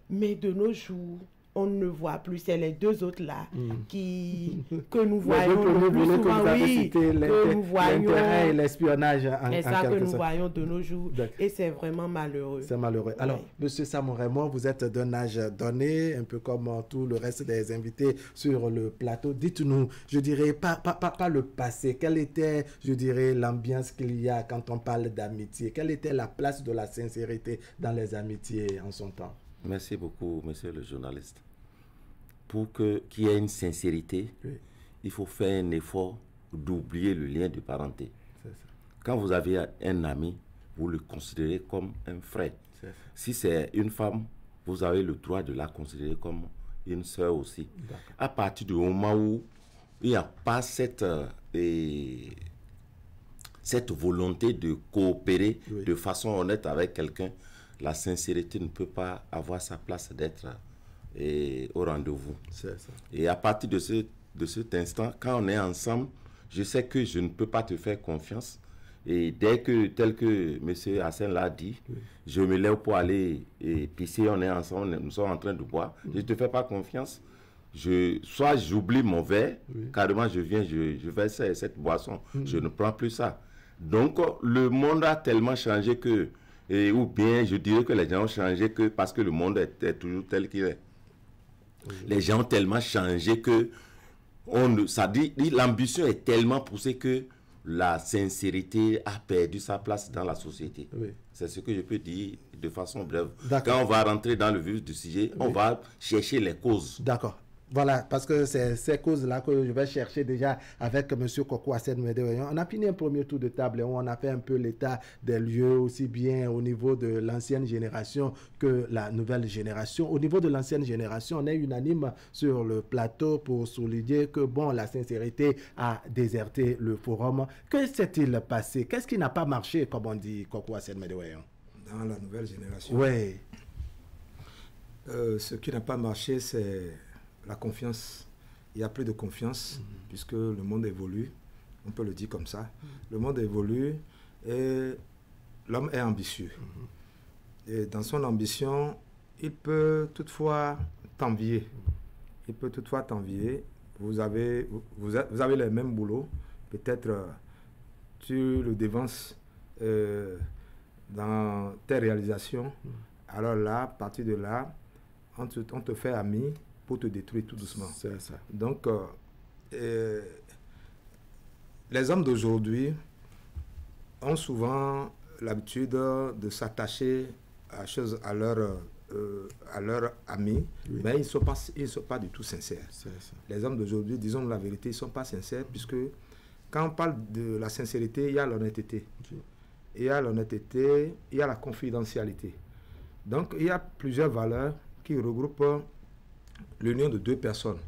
Mais de nos jours, on ne voit plus. C'est les deux autres là que nous voyons le plus souvent. Que nous voyons. L'intérêt et l'espionnage. C'est ça que nous voyons de nos jours. Et c'est vraiment malheureux. C'est malheureux. Alors, Monsieur Samon Raymond, vous êtes d'un âge donné, un peu comme tout le reste des invités sur le plateau. Dites-nous, je dirais, pas le passé. Quelle était, je dirais, l'ambiance qu'il y a quand on parle d'amitié? Quelle était la place de la sincérité dans les amitiés en son temps? Merci beaucoup, monsieur le journaliste. Pour qu'il y ait une sincérité, il faut faire un effort d'oublier le lien de parenté. Quand vous avez un ami, vous le considérez comme un frère. Si c'est une femme, vous avez le droit de la considérer comme une sœur aussi. À partir du moment où il n'y a pas cette volonté de coopérer de façon honnête avec quelqu'un, la sincérité ne peut pas avoir sa place d'être au rendez-vous. Et à partir de cet instant, quand on est ensemble, je sais que je ne peux pas te faire confiance. Et dès que, tel que M. Hassan l'a dit, je me lève pour aller pisser, on est ensemble, nous sommes en train de boire, je ne te fais pas confiance. Soit j'oublie mon verre, carrément je viens, je verse cette boisson, je ne prends plus ça. Donc le monde a tellement changé que, ou bien je dirais que les gens ont changé que parce que le monde est toujours tel qu'il est. Les gens ont tellement changé que l'ambition est tellement poussée que la sincérité a perdu sa place dans la société. C'est ce que je peux dire de façon brève. Quand on va rentrer dans le vif du sujet, on va chercher les causes. D'accord. Voilà, parce que c'est ces causes-là que je vais chercher déjà avec M. Koko Hassen Medeoyon. On a fini un premier tour de table où on a fait un peu l'état des lieux, aussi bien au niveau de l'ancienne génération que la nouvelle génération. Au niveau de l'ancienne génération, on est unanime sur le plateau pour souligner que, bon, la sincérité a déserté le forum. Que s'est-il passé? Qu'est-ce qui n'a pas marché, comme on dit, Koko Hassen Medeoyon? Dans la nouvelle génération? Oui. Ce qui n'a pas marché, c'est la confiance. Il n'y a plus de confiance puisque le monde évolue, on peut le dire comme ça. Le monde évolue et l'homme est ambitieux. Et dans son ambition, il peut toutefois t'envier. Il peut toutefois t'envier. Vous avez les mêmes boulots. Peut-être tu le devances dans tes réalisations. Alors là, à partir de là, on te fait ami pour te détruire tout doucement. C'est ça. Donc, les hommes d'aujourd'hui ont souvent l'habitude de s'attacher à leur à leurs amis, mais ils ne sont pas du tout sincères. Les hommes d'aujourd'hui, disons la vérité, ils ne sont pas sincères, puisque quand on parle de la sincérité, il y a l'honnêteté. Il y a l'honnêteté, il y a la confidentialité. Donc, il y a plusieurs valeurs qui regroupent l'union de deux personnes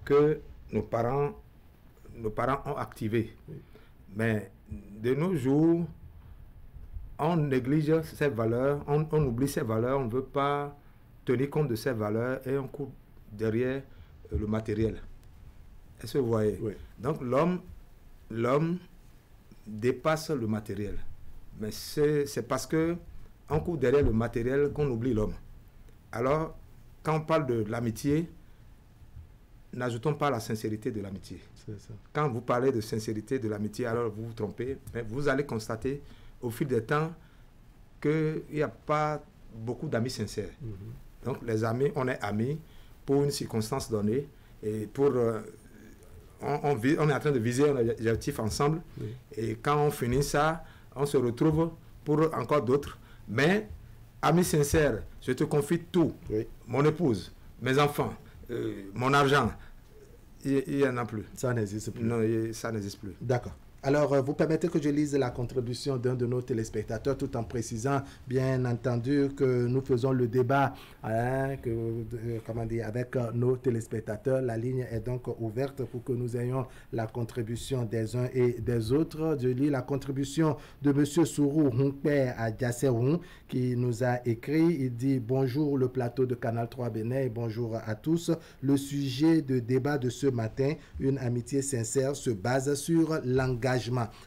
que nos parents ont activées. Mais de nos jours, on néglige ces valeurs, on oublie ces valeurs, on ne veut pas tenir compte de ces valeurs et on court derrière le matériel. Est-ce que vous voyez? Donc l'homme dépasse le matériel. Mais c'est parce qu'on court derrière le matériel qu'on oublie l'homme. Alors, quand on parle de l'amitié, n'ajoutons pas la sincérité de l'amitié. Quand vous parlez de sincérité de l'amitié, alors vous vous trompez. Mais vous allez constater au fil du temps qu'il n'y a pas beaucoup d'amis sincères. Donc les amis, on est amis pour une circonstance donnée et pour... on est en train de viser un objectif ensemble et quand on finit ça, on se retrouve pour encore d'autres. Mais amis sincères, je te confie tout. Mon épouse, mes enfants, mon argent, il n'y en a plus. Ça n'existe plus. Non, ça n'existe plus. D'accord. Alors, vous permettez que je lise la contribution d'un de nos téléspectateurs tout en précisant, bien entendu, que nous faisons le débat avec nos téléspectateurs. La ligne est donc ouverte pour que nous ayons la contribution des uns et des autres. Je lis la contribution de M. Sourou Hunkpe à Diasserou qui nous a écrit. Il dit « Bonjour le plateau de Canal 3 Bénin et bonjour à tous. Le sujet de débat de ce matin, une amitié sincère, se base sur l'engagement,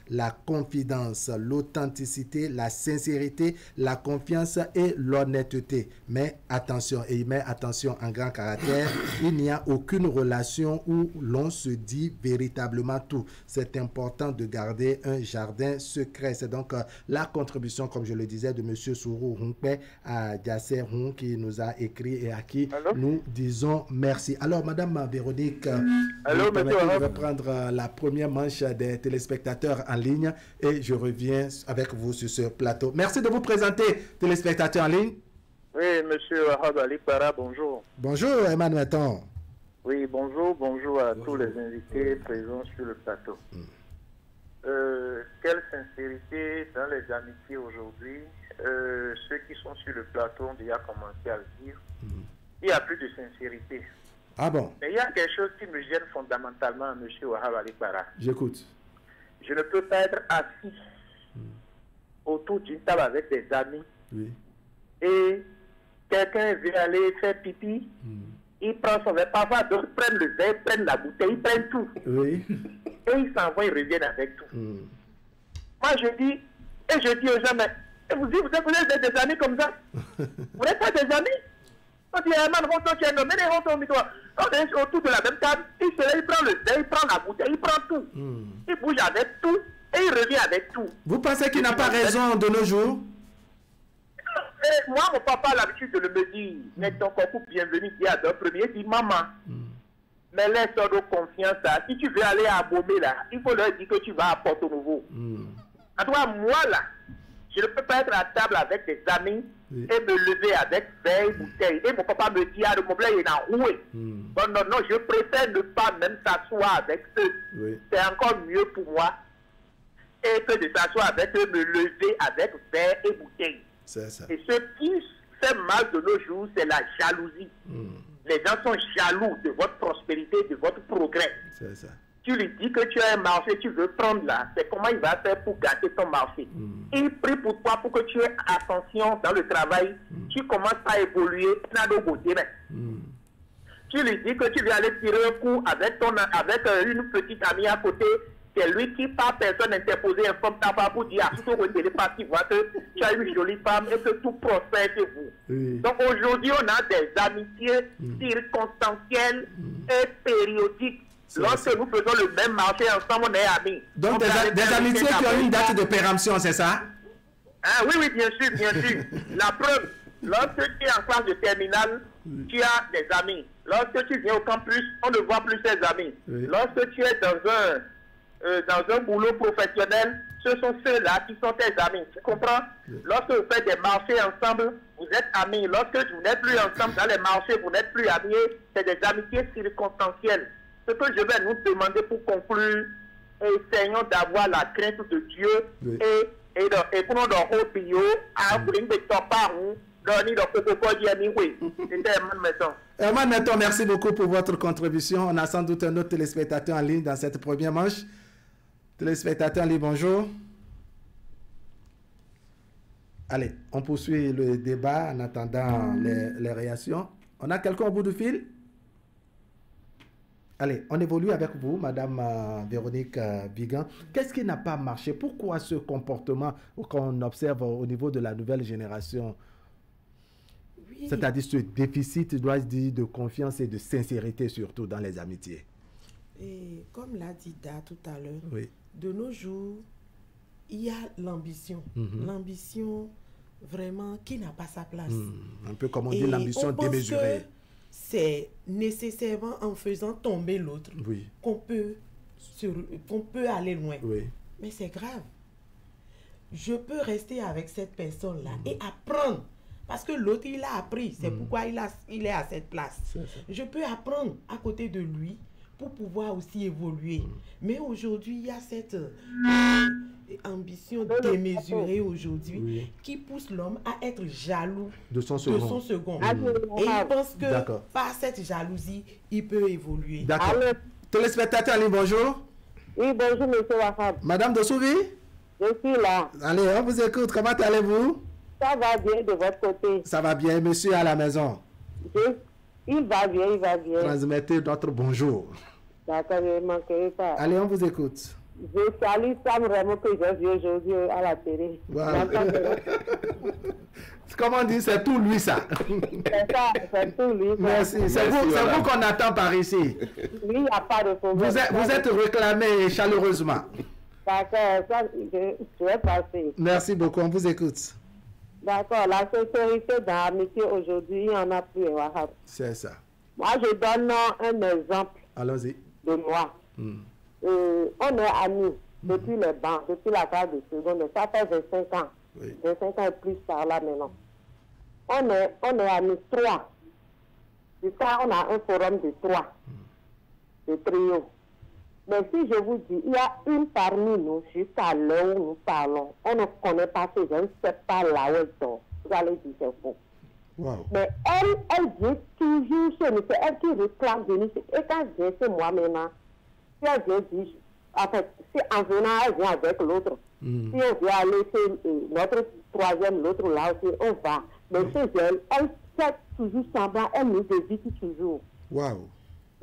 la confidence, l'authenticité, la sincérité, la confiance et l'honnêteté. Mais attention, et il met attention en grand caractère, il n'y a aucune relation où l'on se dit véritablement tout. C'est important de garder un jardin secret. C'est donc la contribution, comme je le disais, de M. Sourou Hunkpe à Diasser Hun qui nous a écrit et à qui nous disons merci. Alors, Madame Véronique, vous permettez de reprendre la première manche des téléspectateurs en ligne et je reviens avec vous sur ce plateau. Merci de vous présenter, téléspectateurs en ligne. Oui, monsieur Wahab Ali Para, bonjour. Bonjour, Emmanuel Ton. Oui, bonjour à tous les invités présents sur le plateau. Quelle sincérité dans les amitiés aujourd'hui. Ceux qui sont sur le plateau ont déjà commencé à le dire. Il n'y a plus de sincérité. Ah bon? Mais il y a quelque chose qui me gêne fondamentalement, monsieur Wahab Ali Para. J'écoute. Je ne peux pas être assis autour d'une table avec des amis et quelqu'un vient aller faire pipi, il prend son verre, parfois d'autres prennent le verre, prennent la bouteille, ils prennent tout. Et ils s'envoient, ils reviennent avec tout. Moi je dis, et je dis aux gens, mais vous êtes des amis comme ça? Vous n'êtes pas des amis? On dit, on est autour de la même table, il prend le verre, il prend la bouteille, il prend tout. Il bouge avec tout et il revient avec tout. Vous pensez qu'il n'a pas raison de nos jours? Moi, mon papa a l'habitude de me dire, mais ton couple bienvenue, il y a deux premiers, il dit maman. Mais laisse-toi de confiance là. Si tu veux aller à Bomé là, il faut leur dire que tu vas à Porto Nouveau. En tout cas, moi là, je ne peux pas être à table avec des amis et me lever avec verre et bouteille. Et mon papa me dit, ah, le problème il a roué. Bon, non, je préfère ne pas même s'asseoir avec eux. C'est encore mieux pour moi. Et que de s'asseoir avec eux, me lever avec verre et bouteille. C'est ça. Et ce qui fait mal de nos jours, c'est la jalousie. Les gens sont jaloux de votre prospérité, de votre progrès. C'est ça. Tu lui dis que tu as un marché, tu veux prendre là, c'est comment il va faire pour gâter ton marché. Il prie pour toi pour que tu aies attention dans le travail. Tu commences à évoluer dans le côté. Tu lui dis que tu viens aller tirer un coup avec une petite amie à côté. C'est lui qui, par personne interposée, informe ta femme pour dire à tout le monde parti voir que tu as une jolie femme et que tout prospère chez vous. Donc aujourd'hui, on a des amitiés circonstancielles et périodiques. Lorsque nous faisons le même marché ensemble, on est amis. Donc des amitiés qui ont une date de péremption, c'est ça? Ah, oui, bien sûr, bien sûr. La preuve, lorsque tu es en classe de terminale, tu as des amis. Lorsque tu viens au campus, on ne voit plus tes amis. Lorsque tu es dans dans un boulot professionnel, ce sont ceux-là qui sont tes amis. Tu comprends? Lorsque vous faites des marchés ensemble, vous êtes amis. Lorsque vous n'êtes plus ensemble dans les marchés, vous n'êtes plus amis. C'est des amitiés circonstancielles. Ce que je vais nous demander pour conclure, essayons d'avoir la crainte de Dieu et pour nous au bio, à bring de toparou, donner de coco anyway. C'était Herman Neton, merci beaucoup pour votre contribution. On a sans doute un autre téléspectateur en ligne dans cette première manche. Téléspectateur en ligne, bonjour. Allez, on poursuit le débat en attendant les réactions. On a quelqu'un au bout du fil? Allez, on évolue avec vous, Madame Véronique Vigan. Qu'est-ce qui n'a pas marché? Pourquoi ce comportement qu'on observe au niveau de la nouvelle génération? Oui. C'est-à-dire ce déficit, dois-je dire, de confiance et de sincérité, surtout dans les amitiés. Et comme l'a dit Da tout à l'heure, de nos jours, il y a l'ambition. L'ambition vraiment qui n'a pas sa place. Un peu comme on dit, l'ambition démesurée. C'est nécessairement en faisant tomber l'autre qu'on peut aller loin. Mais c'est grave. Je peux rester avec cette personne-là et apprendre. Parce que l'autre, il a appris. C'est pourquoi il est à cette place. Je peux apprendre à côté de lui pour pouvoir aussi évoluer. Mais aujourd'hui, il y a cette ambition démesurée aujourd'hui qui pousse l'homme à être jaloux de son second. Et il pense que par cette jalousie, il peut évoluer. D'accord. Téléspectateur, allez, bonjour. Oui, bonjour, monsieur Wahab. Madame Dosouvi? Je suis là. Allez, on vous écoute. Comment allez-vous? Ça va bien de votre côté. Ça va bien, monsieur à la maison. Il va bien, il va bien. Transmettez notre bonjour. D'accord, je ne manquerai pas. Allez, on vous écoute. Je salue Sam Raymond que j'ai vu aujourd'hui à la télé. Voilà. Comme on dit, c'est tout lui ça. C'est ça, c'est tout lui. Merci. C'est vous qu'on attend par ici. Oui, il n'y a pas de problème. Vous êtes réclamé chaleureusement. D'accord, ça, je vais passer. Merci beaucoup, on vous écoute. D'accord, la sincérité dans l'amitié aujourd'hui, il n'y en a plus. C'est ça. Moi, je donne un exemple. Allons-y. De moi. On est amis depuis les bancs, depuis la classe de seconde. Ça fait 25 ans. 25 ans et plus par là maintenant. On est amis 3. Jusqu'à on a un forum de 3. De trio. Mais si je vous dis, il y a une parmi nous, jusqu'à l'heure où nous parlons, on ne connaît pas ce je ne sais pas là où elle dort. Vous allez dire c'est faux. Wow. Mais elle vient toujours chez nous. C'est elle qui réclame de nous. Et quand je viens chez moi maintenant, si elle vient dire, en fait, si en venant, elle vient avec l'autre. Si on vient aller chez notre troisième, l'autre là aussi, on va. Mais chez elle, elle fait toujours semblant, elle nous évite toujours. Waouh.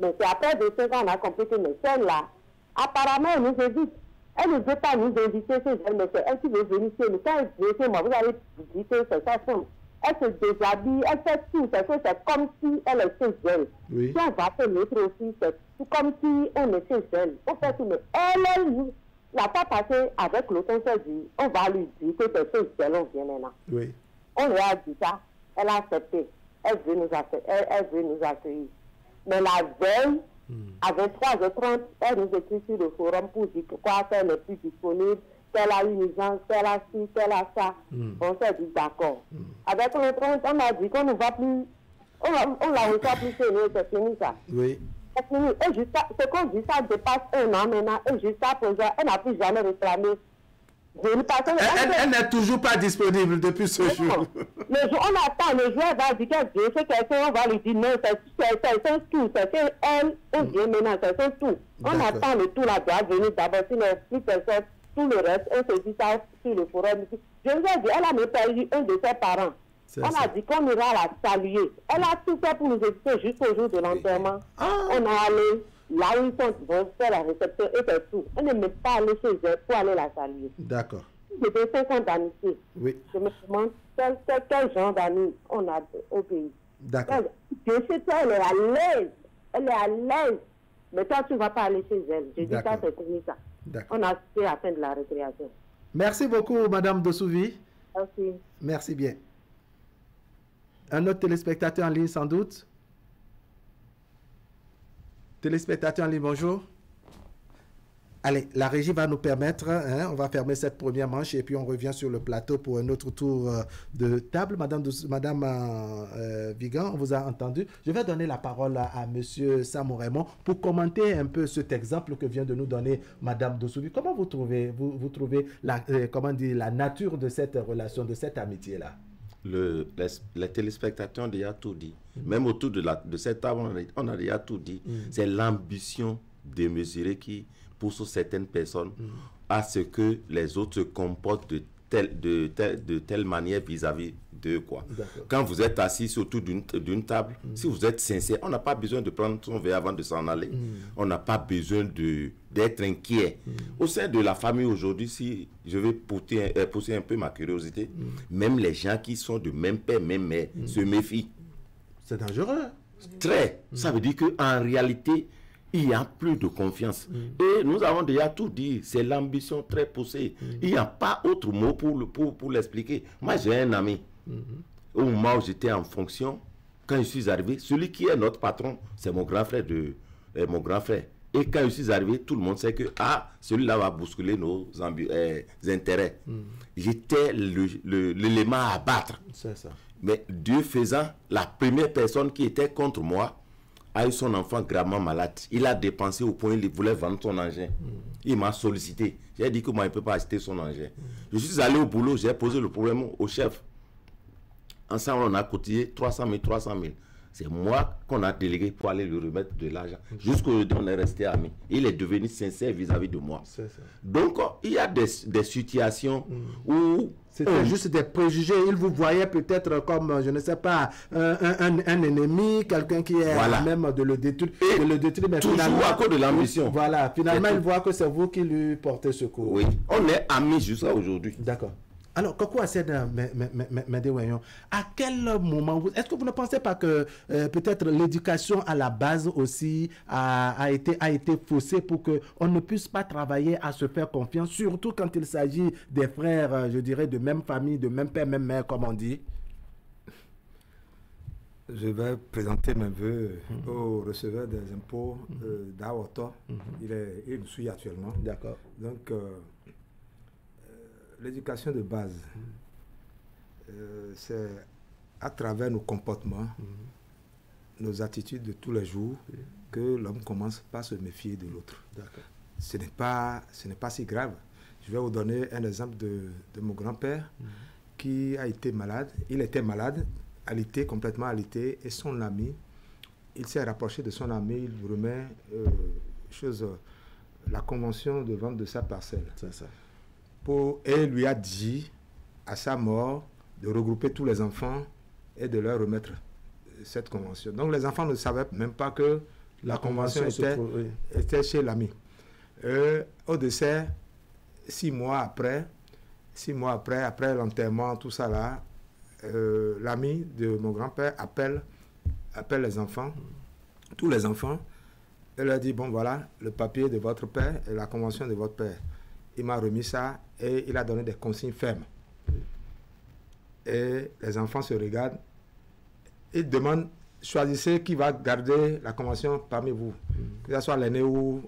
Mais c'est après 2 ans, on a compris que celle-là, apparemment, elle nous évite. Elle ne veut pas nous inviter chez elle, mais c'est elle qui veut venir chez nous. Quand elle vient chez moi, vous allez dire que c'est sa femme. Elle se déshabille, elle fait tout. C'est comme si elle est chez elle. Si on va chez l'autre aussi, c'est comme si on est chez elle. On fait tout, mais elle n'a pas passé avec l'autre, on s'est dit, on va lui dire que c'est chez elle, on vient maintenant. Oui. On lui a dit ça, elle a accepté. Elle veut nous accueillir. Mais la veille, à 23h30, elle nous écrit sur le forum pour dire pourquoi elle n'est plus disponible, qu'elle a une urgence, qu'elle a ci, qu'elle a ça. On s'est dit d'accord. Avec l'autre, on a dit qu'on ne va plus, on la reçoit plus chez nous, c'est fini ça. Oui. C'est fini. Et ce qu'on dit, ça dépasse 1 an maintenant, et jusqu'à présent, elle n'a plus jamais réclamé. Elle n'est toujours pas disponible depuis ce jour. Le jour, on attend, le jour, elle va dire qu'elle veut, c'est quelqu'un, on va lui dire non, c'est tout, c'est elle, on vient maintenant, c'est tout. On attend le tout là, doit venir d'abord, si plus personne, tout le reste, on se dit ça sur le forum. Je vous ai dit, elle a même perdu un de ses parents. On a dit qu'on ira la saluer. Elle a tout fait pour nous éviter jusqu'au jour de l'enterrement. On est allé là où ils sont, vont faire la réception et c'est tout. Elle ne m'est pas allée chez elle pour aller la saluer. D'accord. Depuis 5 ans d'amitié. Oui. Je me demande quel genre d'amis on a au pays. D'accord. Je sais que elle est à l'aise. Elle est à l'aise. Mais toi, tu ne vas pas aller chez elle. Je dis ça, c'est comme ça. On a fait la fin de la récréation. Merci beaucoup, Madame Dosouvi. Merci. Merci bien. Un autre téléspectateur en ligne, sans doute. Téléspectateur en ligne, bonjour. Allez, la régie va nous permettre, on va fermer cette première manche et puis on revient sur le plateau pour un autre tour de table. Madame Vigan, on vous a entendu. Je vais donner la parole à Monsieur Samo Raymond pour commenter un peu cet exemple que vient de nous donner Madame Dossoumi. Comment vous trouvez la nature de cette relation, de cette amitié-là? Les téléspectateurs ont déjà tout dit. Même autour de cette table, on a déjà tout dit. C'est l'ambition démesurée qui pousse certaines personnes à ce que les autres se comportent de telle manière vis-à-vis d'eux, quoi. Quand vous êtes assis autour d'une table, si vous êtes sincère, on n'a pas besoin de prendre son verre avant de s'en aller. On n'a pas besoin d'être inquiet. Au sein de la famille aujourd'hui, si je vais pousser un peu ma curiosité, même les gens qui sont de même père, même mère, se méfient. C'est dangereux. Très. Ça veut dire qu'en réalité, il n'y a plus de confiance. Et nous avons déjà tout dit, c'est l'ambition très poussée. Il n'y a pas autre mot pour l'expliquer. Moi, j'ai un ami. Au moment où j'étais en fonction, quand je suis arrivé, celui qui est notre patron, c'est mon grand frère. Et quand je suis arrivé, tout le monde sait que celui-là va bousculer nos intérêts. J'étais l'élément à abattre. C'est ça. Mais Dieu faisant, la première personne qui était contre moi a eu son enfant gravement malade. Il a dépensé au point où il voulait vendre son engin. Il m'a sollicité. J'ai dit que moi, il ne peut pas acheter son engin. Je suis allé au boulot, j'ai posé le problème au chef. Ensemble, on a cotisé 300 000. C'est moi qu'on a délégué pour aller lui remettre de l'argent. Jusqu'aujourd'hui, on est resté amis. Il est devenu sincère vis-à-vis de moi. Donc, il y a des situations où... C'était juste des préjugés. Il vous voyait peut-être comme, je ne sais pas, un ennemi, quelqu'un qui est à même de le détruire. Mais toujours à cause de l'ambition. Voilà, finalement, il voit que c'est vous qui lui portez secours. Oui, on est amis jusqu'à aujourd'hui. D'accord. Alors, Koko Assed Medewayon, à quel moment, est-ce que vous ne pensez pas que peut-être l'éducation à la base aussi a été faussée pour qu'on ne puisse pas travailler à se faire confiance, surtout quand il s'agit des frères, je dirais, de même famille, de même père, même mère, comme on dit? Je vais présenter mes voeux au receveur des impôts d'Awoto. Il me suit actuellement. D'accord. Donc, l'éducation de base, c'est à travers nos comportements, nos attitudes de tous les jours, que l'homme commence par se méfier de l'autre. Ce n'est pas si grave. Je vais vous donner un exemple de mon grand-père qui a été malade. Il était malade, complètement alité, et son ami, il s'est rapproché de son ami, il lui remet la convention de vente de sa parcelle. C'est ça. Et lui a dit, à sa mort, de regrouper tous les enfants et de leur remettre cette convention. Donc les enfants ne savaient même pas que la convention était chez l'ami. Au décès, 6 mois après, après l'enterrement, tout ça là, l'ami de mon grand-père appelle les enfants, tous les enfants, et leur dit, bon voilà, le papier de votre père et la convention de votre père. Il m'a remis ça et il a donné des consignes fermes. Et les enfants se regardent. Ils demandent, choisissez qui va garder la convention parmi vous. Que ce soit l'aîné ou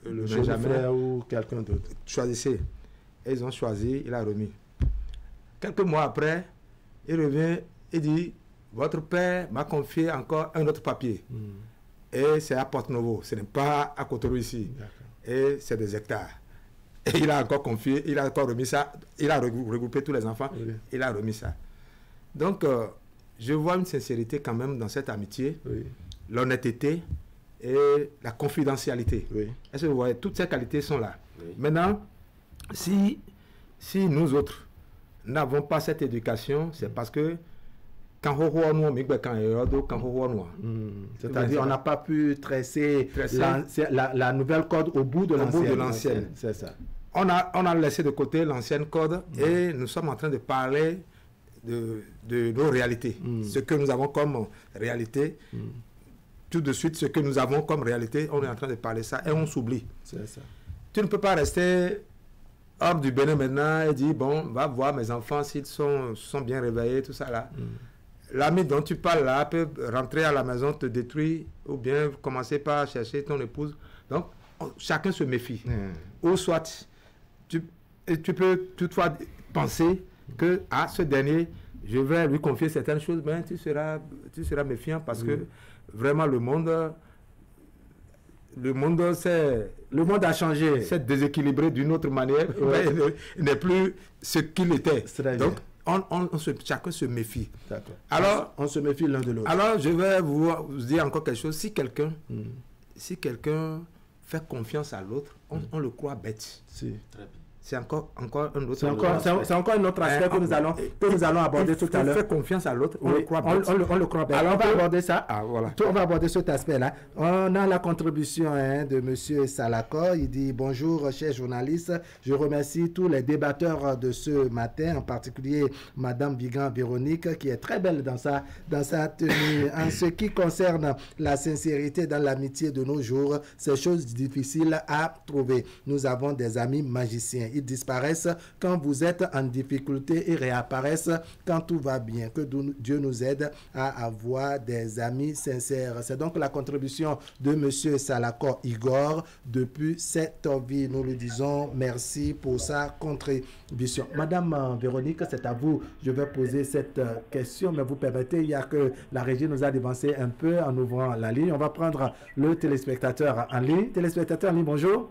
le frère ou quelqu'un d'autre. Choisissez. Et ils ont choisi, il a remis. Quelques mois après, il revient et dit, votre père m'a confié encore un autre papier. Et c'est à Porte-Novo, ce n'est pas à Cotonou ici. Et c'est des hectares. Et il a encore confié, il a encore remis ça, il a regroupé tous les enfants, il a remis ça. Donc, je vois une sincérité quand même dans cette amitié, l'honnêteté et la confidentialité. Est-ce que vous voyez, toutes ces qualités sont là. Maintenant, si nous autres n'avons pas cette éducation, c'est parce que c'est-à-dire on n'a pas pu tresser la nouvelle corde au bout de l'ancienne. C'est ça. On a laissé de côté l'ancienne corde et nous sommes en train de parler de nos réalités. Ce que nous avons comme réalité, tout de suite, ce que nous avons comme réalité, on est en train de parler ça et on s'oublie. C'est ça. Tu ne peux pas rester hors du Bénin maintenant et dire, bon, va voir mes enfants s'ils sont bien réveillés, tout ça là. L'ami dont tu parles là peut rentrer à la maison, te détruire, ou bien commencer par chercher ton épouse. Donc, chacun se méfie. Ou soit, tu peux toutefois penser que ce dernier, je vais lui confier certaines choses, mais tu seras méfiant parce que vraiment le monde a changé, c'est déséquilibré d'une autre manière, il n'est plus ce qu'il était. Donc, chacun se méfie. Alors, on se méfie l'un de l'autre. Alors, je vais vous dire encore quelque chose. Si quelqu'un fait confiance à l'autre, on le croit bête. C'est encore un autre. C'est encore un autre aspect que nous allons aborder tout à l'heure. Fait confiance à l'autre, on le croit bête. On le croit bête. Alors, on va aborder ça. Voilà. On va aborder cet aspect-là. On a la contribution de M. Salako. Il dit: bonjour, chers journalistes. Je remercie tous les débatteurs de ce matin, en particulier Mme Vigan Véronique, qui est très belle dans sa tenue. En ce qui concerne la sincérité dans l'amitié de nos jours, c'est chose difficile à trouver. Nous avons des amis magiciens. Ils disparaissent quand vous êtes en difficulté et réapparaissent quand tout va bien. Que Dieu nous aide à avoir des amis sincères. C'est donc la contribution de M. Salako Igor depuis Sept-Vie. Nous lui disons merci pour sa contribution. Madame Véronique, c'est à vous. Je vais poser cette question, mais vous permettez, il y a que la régie nous a dévancé un peu en ouvrant la ligne. On va prendre le téléspectateur en ligne. Téléspectateur en ligne, bonjour.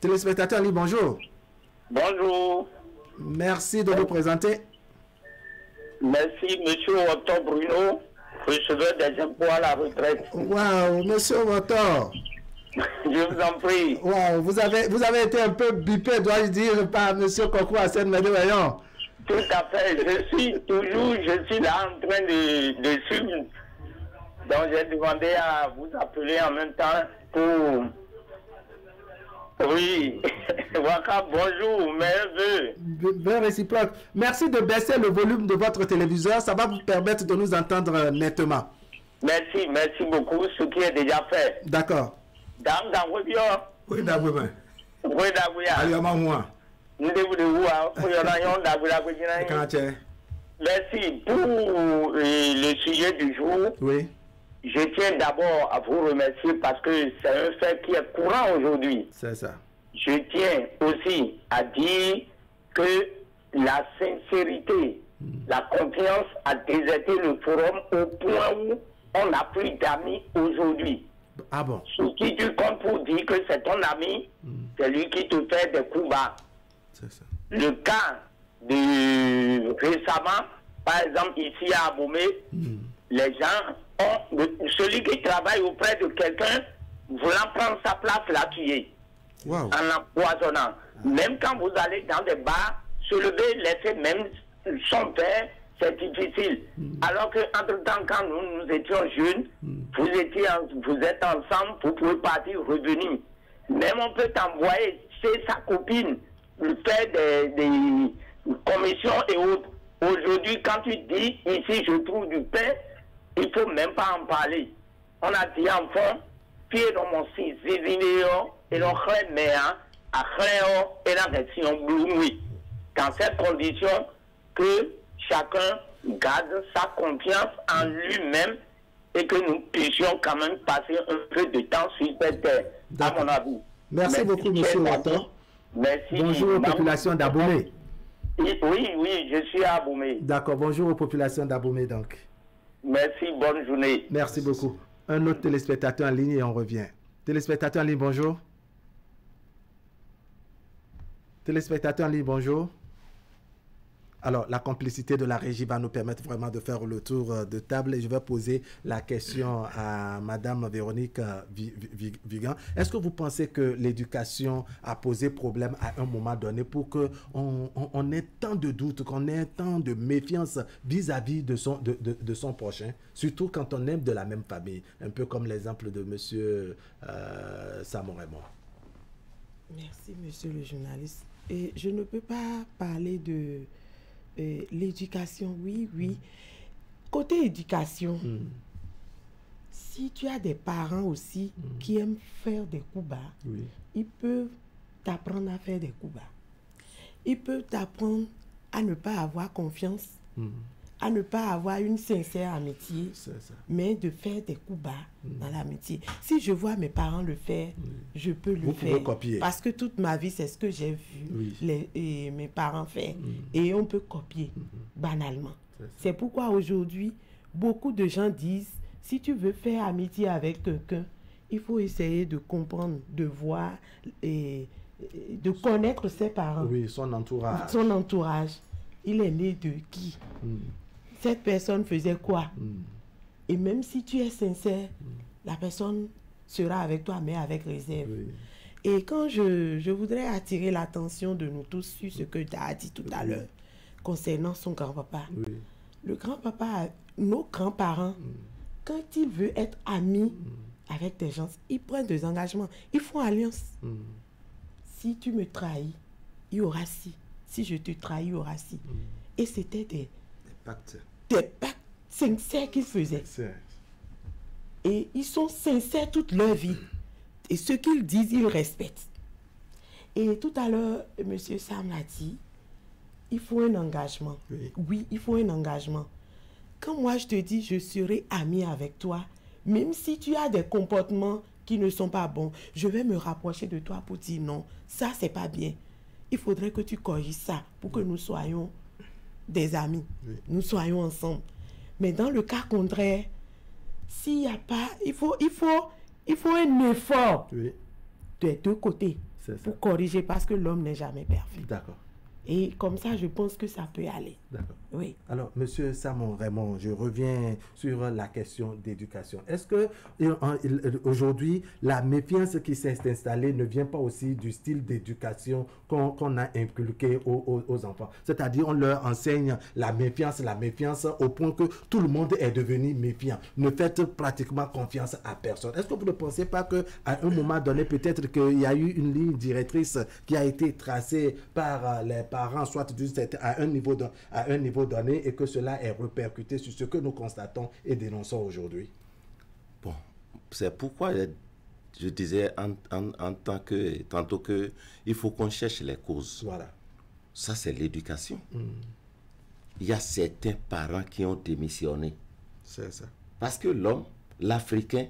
Téléspectateur en ligne, bonjour. Bonjour. Merci de vous présenter. Merci, monsieur Otto Bruno, receveur des impôts à la retraite. Waouh, monsieur Otto. Je vous en prie. Waouh, vous avez été un peu bipé, dois-je dire, par monsieur Kokou Hassen Médévaillon. Tout à fait. Je suis là en train de suivre. Donc j'ai demandé à vous appeler en même temps pour... Oui, Waka, bonjour, mes vœux réciproques. Merci de baisser le volume de votre téléviseur, ça va vous permettre de nous entendre nettement. Merci beaucoup, ce qui est déjà fait. D'accord. Oui, d'accord. Merci pour le sujet du jour. Oui. Je tiens d'abord à vous remercier parce que c'est un fait qui est courant aujourd'hui. C'est ça. Je tiens aussi à dire que la sincérité, la confiance a déserté le forum au point où on n'a plus d'amis aujourd'hui. Ah bon? Ce qui tu comptes pour dire que c'est ton ami, c'est lui qui te fait des coups bas. C'est ça. Le cas de récemment, par exemple ici à Abomey, les gens celui qui travaille auprès de quelqu'un, voulant prendre sa place, l'a tué. Wow. En empoisonnant. Même quand vous allez dans des bars, se lever, laisser même son père, c'est difficile. Alors que entre-temps, quand nous étions jeunes, vous êtes ensemble, vous pouvez partir, revenir. Même on peut t'envoyer chez sa copine, faire des commissions et autres. Aujourd'hui, quand tu dis, ici je trouve du pain, il ne faut même pas en parler. On a dit enfant, pied dans mon six, vidéo, et l'on crée, mais à créer, et la réaction oui. Dans cette condition, que chacun garde sa confiance en lui-même et que nous puissions quand même passer un peu de temps sur cette terre, à mon avis. Merci beaucoup, monsieur Watton. Merci. Bonjour aux populations d'Abomey. Oui, je suis à Abomey. D'accord, bonjour aux populations d'Abomey donc. Merci, bonne journée. Merci beaucoup. Un autre téléspectateur en ligne et on revient. Téléspectateur en ligne, bonjour. Téléspectateur en ligne, bonjour. Alors, la complicité de la régie va nous permettre vraiment de faire le tour de table et je vais poser la question à Madame Véronique Vigan. Est-ce que vous pensez que l'éducation a posé problème à un moment donné pour qu'on ait tant de doutes, qu'on ait tant de méfiance vis-à-vis de son prochain, surtout quand on est de la même famille, un peu comme l'exemple de Monsieur Samon Raymond? Merci, monsieur le journaliste. Et je ne peux pas parler de... l'éducation, oui. Côté éducation, si tu as des parents aussi qui aiment faire des coups bas, ils peuvent t'apprendre à faire des coups bas. Ils peuvent t'apprendre à ne pas avoir confiance à ne pas avoir une sincère amitié, mais de faire des coups bas dans l'amitié. Si je vois mes parents le faire, je peux le faire. Copier. Parce que toute ma vie, c'est ce que j'ai vu mes parents faire. Et on peut copier banalement. C'est pourquoi aujourd'hui, beaucoup de gens disent, si tu veux faire amitié avec quelqu'un, il faut essayer de comprendre, de voir et de connaître ses parents. Oui, son entourage. Son entourage. Il est né de qui? Cette personne faisait quoi? Et même si tu es sincère, la personne sera avec toi, mais avec réserve. Et quand je voudrais attirer l'attention de nous tous sur ce que tu as dit tout à l'heure, concernant son grand-papa. Le grand-papa, nos grands-parents, quand ils veulent être amis avec des gens, ils prennent des engagements, ils font alliance. Si tu me trahis, il y aura ci. Si je te trahis, il y aura ci. Et c'était des pactes sincères qu'ils faisaient. Et ils sont sincères toute leur vie. Et ce qu'ils disent, ils respectent. Et tout à l'heure, M. Sam l'a dit, il faut un engagement. Oui, il faut un engagement. Quand moi je te dis, je serai ami avec toi, même si tu as des comportements qui ne sont pas bons, je vais me rapprocher de toi pour dire non, ça c'est pas bien. Il faudrait que tu corriges ça pour que nous soyons des amis, nous soyons ensemble. Mais dans le cas contraire, s'il n'y a pas, il faut un effort des deux côtés pour corriger, parce que l'homme n'est jamais parfait. D'accord. Et comme ça, je pense que ça peut aller. D'accord. Oui. Alors, Monsieur Samon Raymond, je reviens sur la question d'éducation. Est-ce que aujourd'hui, la méfiance qui s'est installée ne vient pas aussi du style d'éducation qu'on a inculqué aux enfants? C'est-à-dire, on leur enseigne la méfiance au point que tout le monde est devenu méfiant. Ne faites pratiquement confiance à personne. Est-ce que vous ne pensez pas qu'à un moment donné, peut-être qu'il y a eu une ligne directrice qui a été tracée par les parents, soit à un niveau donné, et que cela est répercuté sur ce que nous constatons et dénonçons aujourd'hui? Bon, c'est pourquoi je disais tantôt que il faut qu'on cherche les causes. Voilà. Ça, c'est l'éducation. Il y a certains parents qui ont démissionné. C'est ça. Parce que l'homme, l'Africain,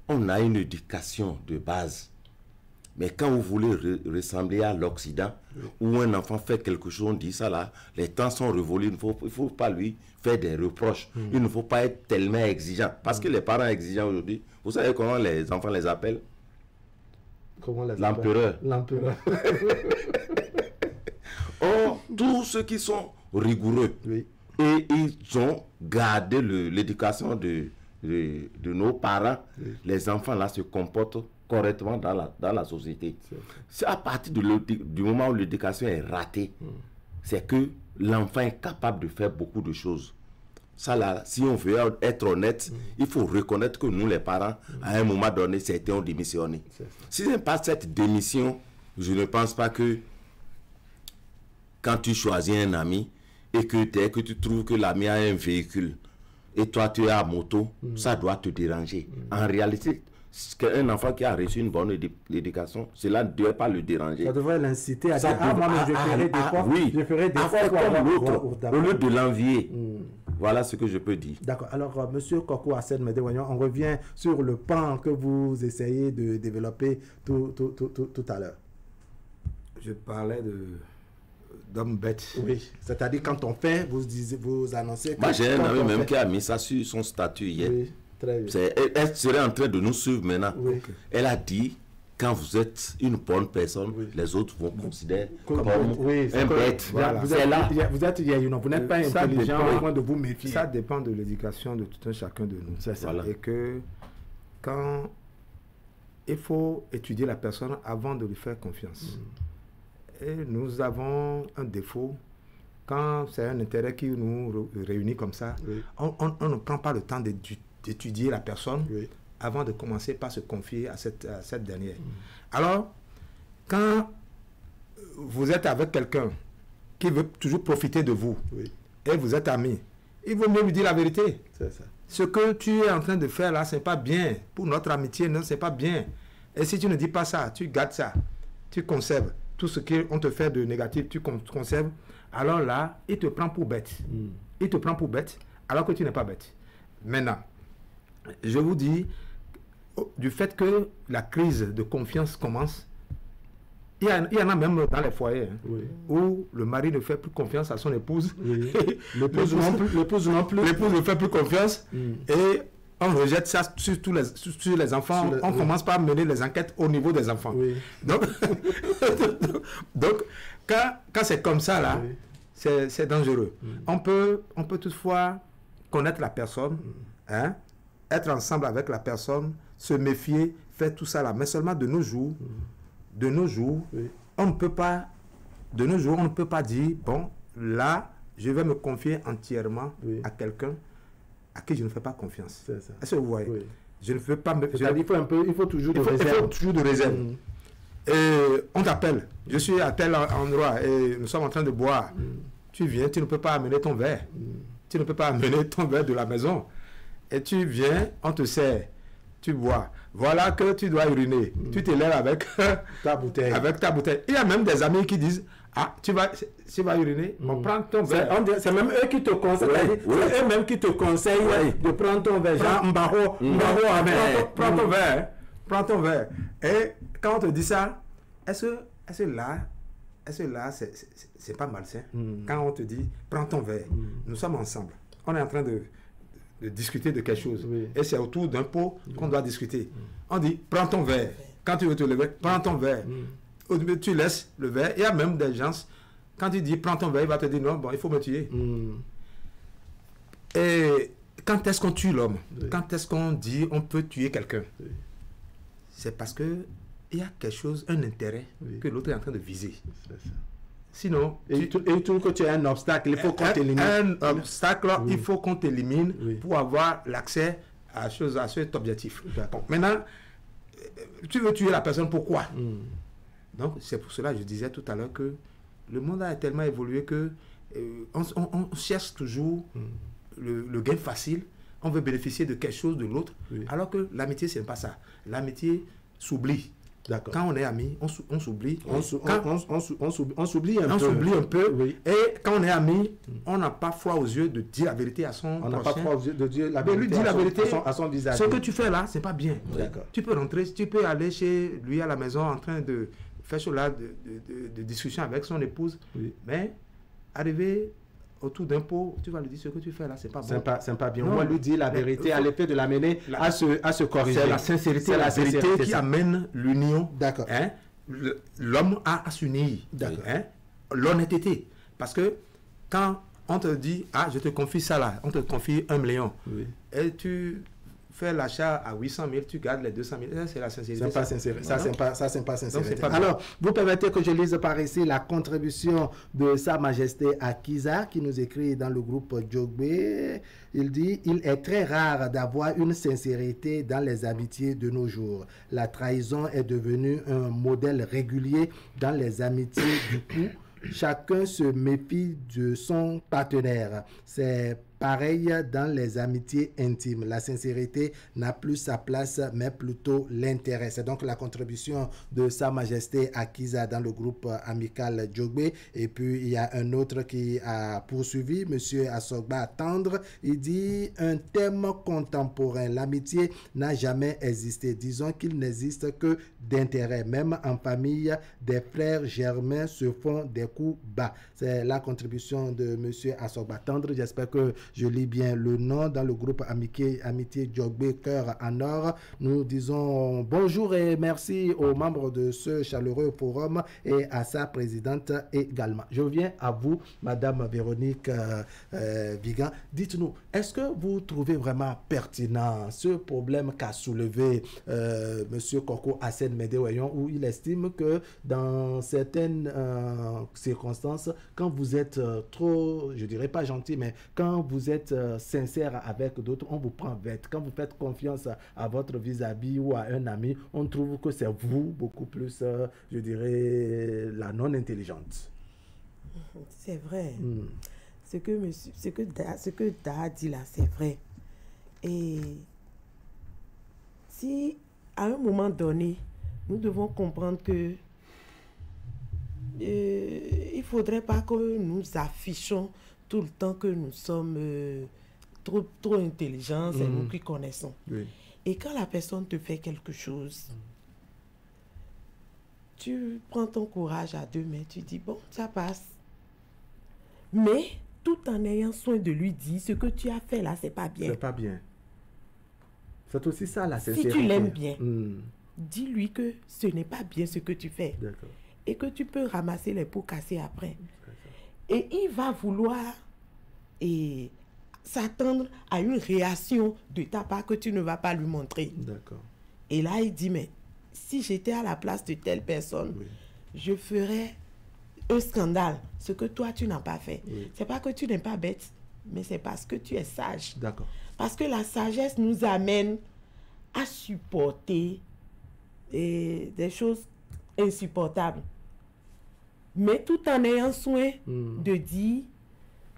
on a une éducation de base. Mais quand vous voulez ressembler à l'Occident, où un enfant fait quelque chose, on dit ça là, les temps sont révolus, il ne faut pas lui faire des reproches. Il ne faut pas être tellement exigeant. Parce que les parents exigeants aujourd'hui, vous savez comment les enfants les appellent? L'empereur. L'empereur. Or, tous ceux qui sont rigoureux, et ils ont gardé l'éducation de nos parents, les enfants là se comportent correctement dans la société. C'est à partir du moment où l'éducation est ratée, c'est que l'enfant est capable de faire beaucoup de choses. Ça là, si on veut être honnête, il faut reconnaître que nous les parents, à un moment donné, certains ont démissionné. Si ce n'est pas cette démission, je ne pense pas que quand tu choisis un ami et que dès que tu trouves que l'ami a un véhicule et toi tu es à moto, ça doit te déranger. En réalité, un enfant qui a reçu une bonne éducation, cela ne devrait pas le déranger. Ça devrait l'inciter à dire, moi, je ferai des fois, je ferai des fois comme l'autre, au lieu de l'envier. Voilà ce que je peux dire. D'accord. Alors, Monsieur Koko Hassen Medewagnon, on revient sur le pan que vous essayez de développer tout à l'heure. Je parlais d'homme bête. Oui, c'est-à-dire quand on fait, vous annoncez... Moi, j'ai un ami même qui a mis ça sur son statut hier. Oui. Elle serait en train de nous suivre maintenant. Elle a dit, quand vous êtes une bonne personne, les autres vont considérer comme un bête. Voilà. Vous n'êtes pas intelligent au point de vous méfier. Ça dépend de l'éducation de tout un chacun de nous. C'est ça. Et que quand il faut étudier la personne avant de lui faire confiance. Et nous avons un défaut. Quand c'est un intérêt qui nous réunit comme ça, on ne prend pas le temps d'étudier la personne avant de commencer par se confier à cette dernière. Alors, quand vous êtes avec quelqu'un qui veut toujours profiter de vous et vous êtes amis, il vaut mieux lui dire la vérité. C'est ça. Ce que tu es en train de faire là, ce n'est pas bien. Pour notre amitié, non, ce n'est pas bien. Et si tu ne dis pas ça, tu gardes ça, tu conserves. Tout ce qu'on te fait de négatif, tu conserves. Alors là, il te prend pour bête. il te prend pour bête, alors que tu n'es pas bête. Maintenant, je vous dis, du fait que la crise de confiance commence, il y en a même dans les foyers où le mari ne fait plus confiance à son épouse. Oui. L'épouse ne fait plus confiance et on rejette ça sur les enfants. On commence par mener les enquêtes au niveau des enfants. Oui. Donc quand c'est comme ça, là, c'est dangereux. On peut toutefois connaître la personne, hein, être ensemble avec la personne, se méfier, faire tout ça là. Mais seulement de nos jours, on ne peut pas dire, bon, là, je vais me confier entièrement à quelqu'un à qui je ne fais pas confiance. Est-ce que vous voyez? Je ne veux pas me... Il faut toujours de réserve. Il faut toujours de réserve. Et on t'appelle, je suis à tel endroit et nous sommes en train de boire. Tu viens, tu ne peux pas amener ton verre. Tu ne peux pas amener ton verre de la maison. Et tu viens, on te sert. Tu bois. Voilà que tu dois uriner. Tu te lèves avec ta bouteille. Il y a même des amis qui disent, ah, tu vas uriner, on prend ton verre. C'est même eux qui te conseillent. C'est eux-mêmes qui te conseillent de prendre ton verre. Genre, prends ton verre. Prends ton verre. Et quand on te dit ça, est-ce que là, c'est pas malsain? Quand on te dit, prends ton verre, nous sommes ensemble. On est en train de discuter de quelque chose. Et c'est autour d'un pot qu'on doit discuter. On dit, prends ton verre. Quand tu veux te lever, prends ton verre. Tu laisses le verre. Il y a même des gens, quand tu dis, prends ton verre, il va te dire, non, bon, il faut me tuer. Et quand est-ce qu'on tue l'homme? Quand est-ce qu'on dit, on peut tuer quelqu'un? C'est parce que il y a quelque chose, un intérêt que l'autre est en train de viser. Sinon, et tu trouves que tu as un obstacle, il faut qu'on t'élimine. Un obstacle, il faut qu'on t'élimine pour avoir l'accès à cet objectif. Bon, maintenant, tu veux tuer la personne, pourquoi? Donc, c'est pour cela que je disais tout à l'heure que le monde a tellement évolué que on cherche toujours le gain facile. On veut bénéficier de quelque chose de l'autre, alors que l'amitié, ce n'est pas ça. L'amitié s'oublie. Quand on est amis, on s'oublie. On s'oublie un peu. Et quand on est amis, on n'a pas froid aux yeux de dire la vérité à son prochain. On n'a pas froid aux yeux de dire la vérité à son visage. Ce que tu fais là, c'est pas bien. Tu peux rentrer, tu peux aller chez lui à la maison en train de faire cela, de discussion avec son épouse. Mais arriver autour d'un pot, tu vas lui dire ce que tu fais là, c'est pas bon. C'est pas bien. On va lui dire la vérité à l'effet de l'amener à se corriger. C'est la sincérité, c'est la vérité qui amène l'union. D'accord. Hein? L'homme a à s'unir. Hein? L'honnêteté. Parce que quand on te dit, ah, je te confie ça là, on te confie 1 million. Et tu fais l'achat à 800 000, tu gardes les 200 000. Ça, c'est la sincérité. C'est pas sincère. Ça, c'est pas sincère. Alors, vous permettez que je lise par ici la contribution de Sa Majesté Akiza, qui nous écrit dans le groupe Djogbe. Il dit, il est très rare d'avoir une sincérité dans les amitiés de nos jours. La trahison est devenue un modèle régulier dans les amitiés. Du coup, chacun se méfie de son partenaire. C'est pareil dans les amitiés intimes. La sincérité n'a plus sa place, mais plutôt l'intérêt. C'est donc la contribution de Sa Majesté Akiza dans le groupe amical Djogbe. Et puis, il y a un autre qui a poursuivi, M. Assogba Tendre. Il dit, un thème contemporain. L'amitié n'a jamais existé. Disons qu'il n'existe que d'intérêt. Même en famille, des frères germains se font des coups bas. C'est la contribution de M. Assogba Tendre. J'espère que je lis bien le nom dans le groupe Amitié Djogbe Cœur en Or. Nous disons bonjour et merci aux membres de ce chaleureux forum et à sa présidente également. Je viens à vous, Madame Véronique Vigan. Dites-nous, est-ce que vous trouvez vraiment pertinent ce problème qu'a soulevé M. Koko Hassen Medewayon, où il estime que dans certaines circonstances, quand vous êtes trop, je dirais pas gentil, mais quand vous êtes sincère avec d'autres, on vous prend bête. Quand vous faites confiance à votre vis-à-vis ou à un ami, on trouve que c'est vous beaucoup plus, je dirais, la non-intelligente. C'est vrai. Ce que Daha dit là, c'est vrai. Et si, à un moment donné, nous devons comprendre que il ne faudrait pas que nous affichons tout le temps que nous sommes trop intelligents, c'est nous qui connaissons. Oui. Et quand la personne te fait quelque chose, tu prends ton courage à deux mains, tu dis, bon, ça passe. Mais tout en ayant soin de lui dire, ce que tu as fait là, c'est pas bien. C'est pas bien. C'est aussi ça la sincérité. Si tu l'aimes bien, dis-lui que ce n'est pas bien ce que tu fais. D'accord. Et que tu peux ramasser les pots cassés après. Et il va vouloir s'attendre à une réaction de ta part que tu ne vas pas lui montrer. D'accord. Et là, il dit, mais si j'étais à la place de telle personne, je ferais un scandale, ce que toi, tu n'as pas fait. Oui. C'est pas que tu n'es pas bête, mais c'est parce que tu es sage. D'accord. Parce que la sagesse nous amène à supporter des choses insupportables. Mais tout en ayant soin de dire,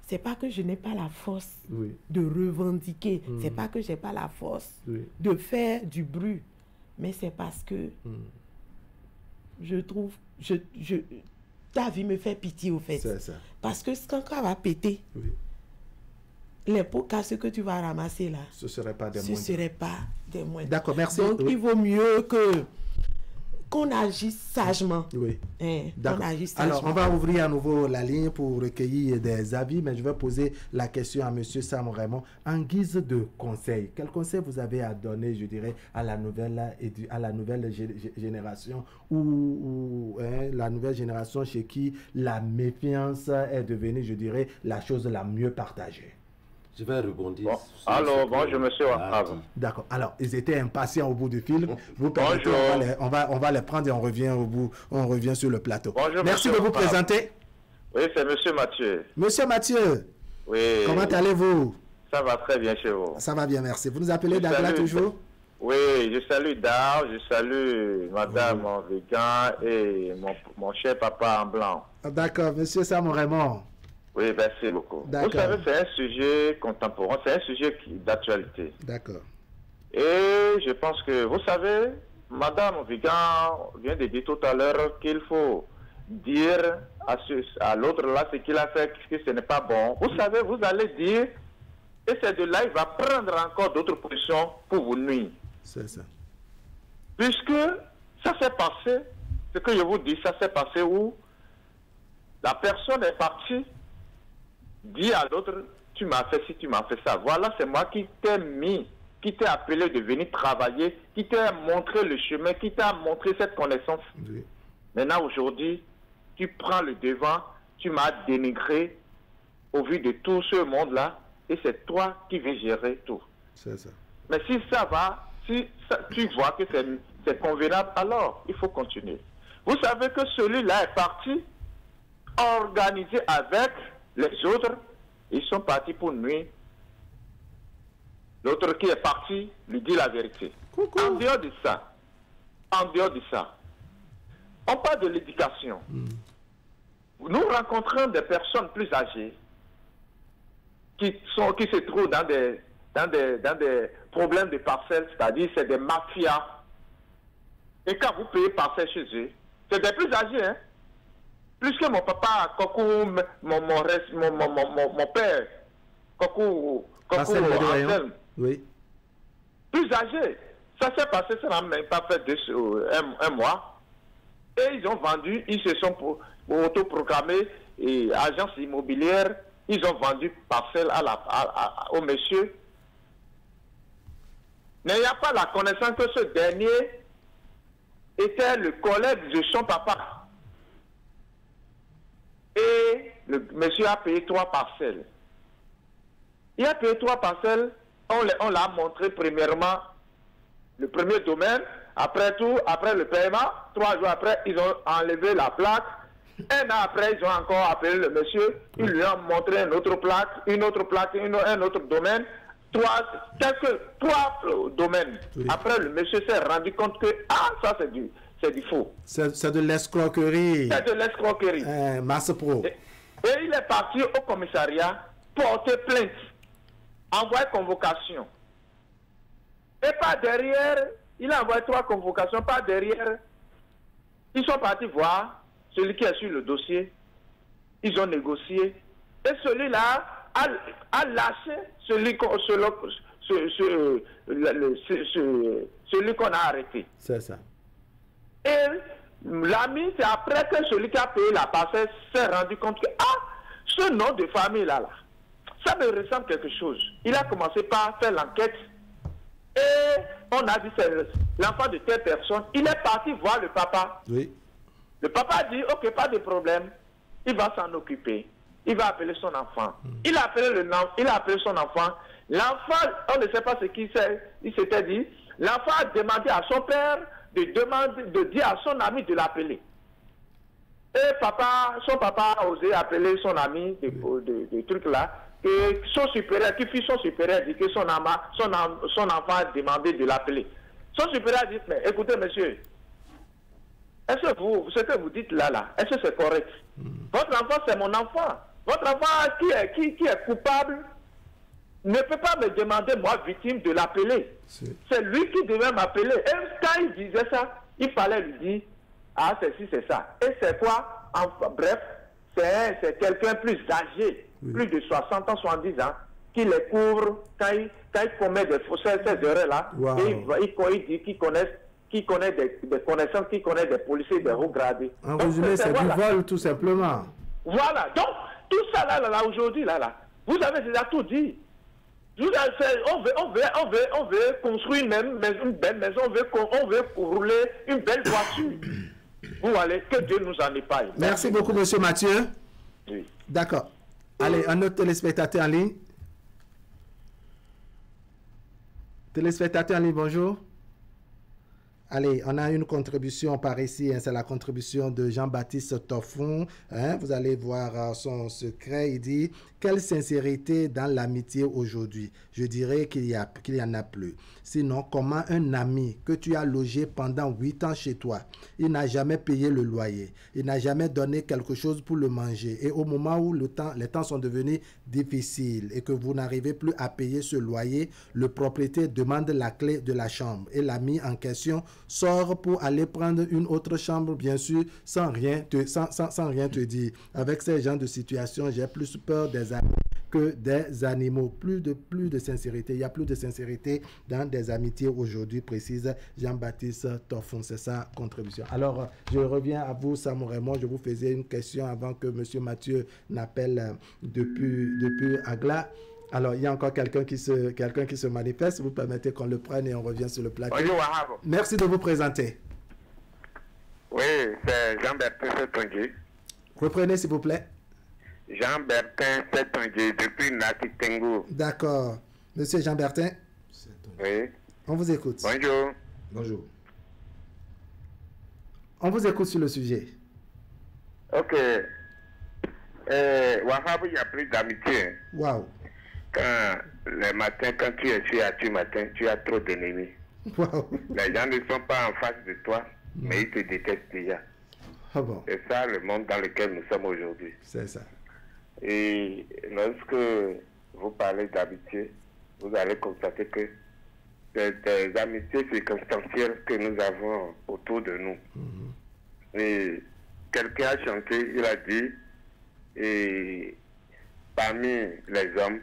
c'est pas que je n'ai pas la force de revendiquer, c'est pas que j'ai pas la force de faire du bruit, mais c'est parce que je trouve, ta vie me fait pitié au fait. C'est ça. Parce que quand ça va péter, les pots cassés que tu vas ramasser là, ce ne serait pas des moindres. D'accord, merci. Donc il vaut mieux qu'on agisse sagement. Oui. Qu'on agisse sagement. Alors, on va ouvrir à nouveau la ligne pour recueillir des avis, mais je vais poser la question à M. Sam Raymond. En guise de conseil, quel conseil vous avez à donner, je dirais, à la nouvelle génération ou la nouvelle génération chez qui la méfiance est devenue, je dirais, la chose la mieux partagée? Je vais rebondir. Bon. Alors, bonjour, monsieur Wahab. D'accord. Alors, ils étaient impatients au bout du film. Vous permettez, on va les prendre et on revient sur le plateau. Bonjour, merci de vous présenter. Oui, c'est monsieur Mathieu. Monsieur Mathieu. Oui. Comment allez-vous? Ça va très bien chez vous. Ça va bien, merci. Vous nous appelez Dagla toujours? Oui, je salue Dar, je salue madame Végan et mon cher papa en blanc. D'accord, monsieur Sam Raymond. Oui, merci beaucoup. Vous savez, c'est un sujet contemporain, c'est un sujet d'actualité. D'accord. Et je pense que, vous savez, madame Vigan vient de dire tout à l'heure qu'il faut dire à l'autre là ce qu'il a fait, que ce n'est pas bon. Vous savez, vous allez dire, et c'est de là il va prendre encore d'autres positions pour vous nuire. C'est ça. Puisque ça s'est passé, ce que je vous dis, ça s'est passé où la personne est partie, dit à l'autre, tu m'as fait ci, tu m'as fait ça. Voilà, c'est moi qui t'ai mis, qui t'ai appelé de venir travailler, qui t'ai montré le chemin, qui t'a montré cette connaissance. Oui. Maintenant, aujourd'hui, tu prends le devant, tu m'as dénigré au vu de tout ce monde-là, et c'est toi qui veux gérer tout. C'est ça. Mais si ça va, si ça, tu vois que c'est convenable, alors il faut continuer. Vous savez que celui-là est parti organiser avec les autres, ils sont partis pour nuire. L'autre qui est parti lui dit la vérité. Coucou. En dehors de ça, on parle de l'éducation. Nous rencontrons des personnes plus âgées qui se trouvent dans des problèmes de parcelles, c'est-à-dire c'est des mafias. Et quand vous payez parcelles chez eux, c'est des plus âgés, hein. Plus que mon papa, mon père, Anselme, oui. Plus âgé. Ça s'est passé, ça n'a même pas fait un mois. Et ils ont vendu, ils se sont autoproclamés et agences immobilières, ils ont vendu parcelle au monsieur. Mais il n'y a pas la connaissance que ce dernier était le collègue de son papa. Et le monsieur a payé 3 parcelles. Il a payé 3 parcelles. On l'a montré premièrement le premier domaine. Après tout, après le paiement, 3 jours après, ils ont enlevé la plaque. Un an après, ils ont encore appelé le monsieur. Ils lui ont montré une autre plaque, un autre domaine. 3 domaines. Oui. Après, le monsieur s'est rendu compte que, ça c'est du faux. C'est de l'escroquerie. C'est de l'escroquerie. Masse pro. Et il est parti au commissariat porter plainte, envoyer convocation. Et par derrière, il a envoyé 3 convocations. Par derrière, ils sont partis voir celui qui est sur le dossier. Ils ont négocié. Et celui-là a lâché celui qu'on a arrêté. C'est ça. Et l'ami, c'est après que celui qui a payé la parcelle s'est rendu compte que, ce nom de famille-là, ça me ressemble quelque chose. Il a commencé par faire l'enquête. Et on a dit, c'est l'enfant de telle personne. Il est parti voir le papa. Oui. Le papa a dit, ok, pas de problème. Il va s'en occuper. Il va appeler son enfant. Il a appelé son enfant. L'enfant, on ne sait pas ce qu'il s'était dit. L'enfant a demandé à son père de dire à son ami de l'appeler. Et son papa a osé appeler son ami de trucs là. Et son supérieur, qui fut son supérieur, dit que son enfant a demandé de l'appeler. Son supérieur a dit, mais écoutez monsieur, est-ce que ce que vous dites là, est-ce que c'est correct? Votre enfant, c'est mon enfant. Votre enfant qui est coupable ne peut pas me demander, moi, victime, de l'appeler. C'est lui qui devait m'appeler. Et quand il disait ça, il fallait lui dire, c'est ci, c'est ça. Et c'est quoi? Bref, c'est quelqu'un plus âgé, plus de 60 ans, 70 ans, qui les couvre quand il commet ces erreurs-là. Wow. Et il dit qu'il connaît des connaissances, qu'il connaît des policiers, des hauts gradés. En résumé, c'est du vol, tout simplement. Voilà. Donc, tout ça, là aujourd'hui, vous avez déjà tout dit. On veut construire une belle maison, on veut rouler une belle voiture. Vous allez, que Dieu nous en épargne. Merci beaucoup, monsieur Mathieu. Oui. D'accord. Allez, un autre téléspectateur en ligne. Téléspectateur en ligne, bonjour. Allez, on a une contribution par ici, c'est la contribution de Jean-Baptiste Toffon. Vous allez voir son secret. Il dit, quelle sincérité dans l'amitié aujourd'hui? Je dirais qu'il y en a plus. Sinon, comment un ami que tu as logé pendant 8 ans chez toi, il n'a jamais payé le loyer, il n'a jamais donné quelque chose pour le manger. Et au moment où les temps sont devenus difficiles et que vous n'arrivez plus à payer ce loyer, le propriétaire demande la clé de la chambre. Et l'ami en question sort pour aller prendre une autre chambre, bien sûr, sans rien te dire. Avec ces genres de situations, j'ai plus peur des amis que des animaux. Plus de sincérité. Il y a plus de sincérité dans des amitiés aujourd'hui, précise Jean-Baptiste Toffon. C'est sa contribution. Alors, je reviens à vous, Sam Raymond. Je vous faisais une question avant que M. Mathieu n'appelle depuis Agla. Alors, il y a encore quelqu'un qui se manifeste. Vous permettez qu'on le prenne et on revient sur le plateau. Bonjour, Wahab. Merci de vous présenter. Oui, c'est Jean-Bertin Setonji. Reprenez, s'il vous plaît. Jean-Bertin Setonji, depuis Nakitengo. D'accord. Monsieur Jean-Bertin. Oui. On vous écoute. Bonjour. Bonjour. On vous écoute sur le sujet. Ok. Wahab, il y a plus d'amitié. Waouh. Le matin, quand tu es chez Atu Matin, tu as trop d'ennemis. Wow. Les gens ne sont pas en face de toi, mais ils te détestent déjà. Ah bon. C'est ça le monde dans lequel nous sommes aujourd'hui. C'est ça. Et lorsque vous parlez d'amitié, vous allez constater que c'est des amitiés circonstancielles que nous avons autour de nous. Et quelqu'un a chanté, il a dit, et parmi les hommes,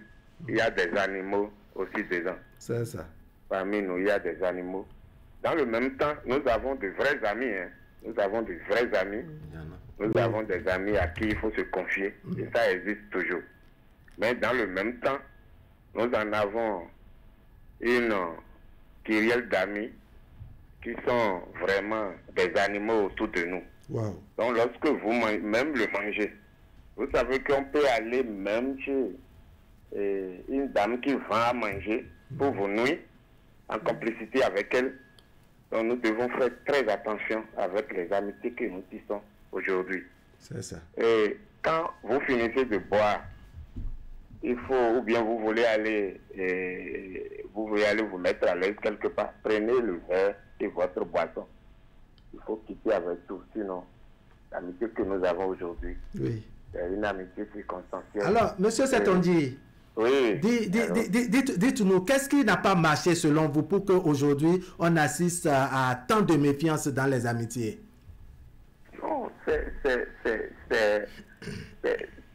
il y a des animaux aussi dedans. C'est ça. Parmi nous, il y a des animaux. Dans le même temps, nous avons de vrais amis. Nous avons de vrais amis. Nous avons des amis à qui il faut se confier. Et ça existe toujours. Mais dans le même temps, nous en avons une kyrielle d'amis qui sont vraiment des animaux autour de nous. Wow. Donc lorsque vous même le mangez, vous savez qu'on peut aller même chez une dame qui vend à manger pour vous nuire, en complicité avec elle. Donc nous devons faire très attention avec les amitiés que nous tissons aujourd'hui. C'est ça. Et quand vous finissez de boire, il faut, ou bien vous voulez aller vous mettre à l'aise quelque part, prenez le verre et votre boisson. Il faut quitter avec tout, sinon l'amitié que nous avons aujourd'hui, oui, c'est une amitié circonstancielle. Alors, monsieur Setonji, oui. Dites-nous, qu'est-ce qui n'a pas marché selon vous pour qu'aujourd'hui on assiste à tant de méfiance dans les amitiés?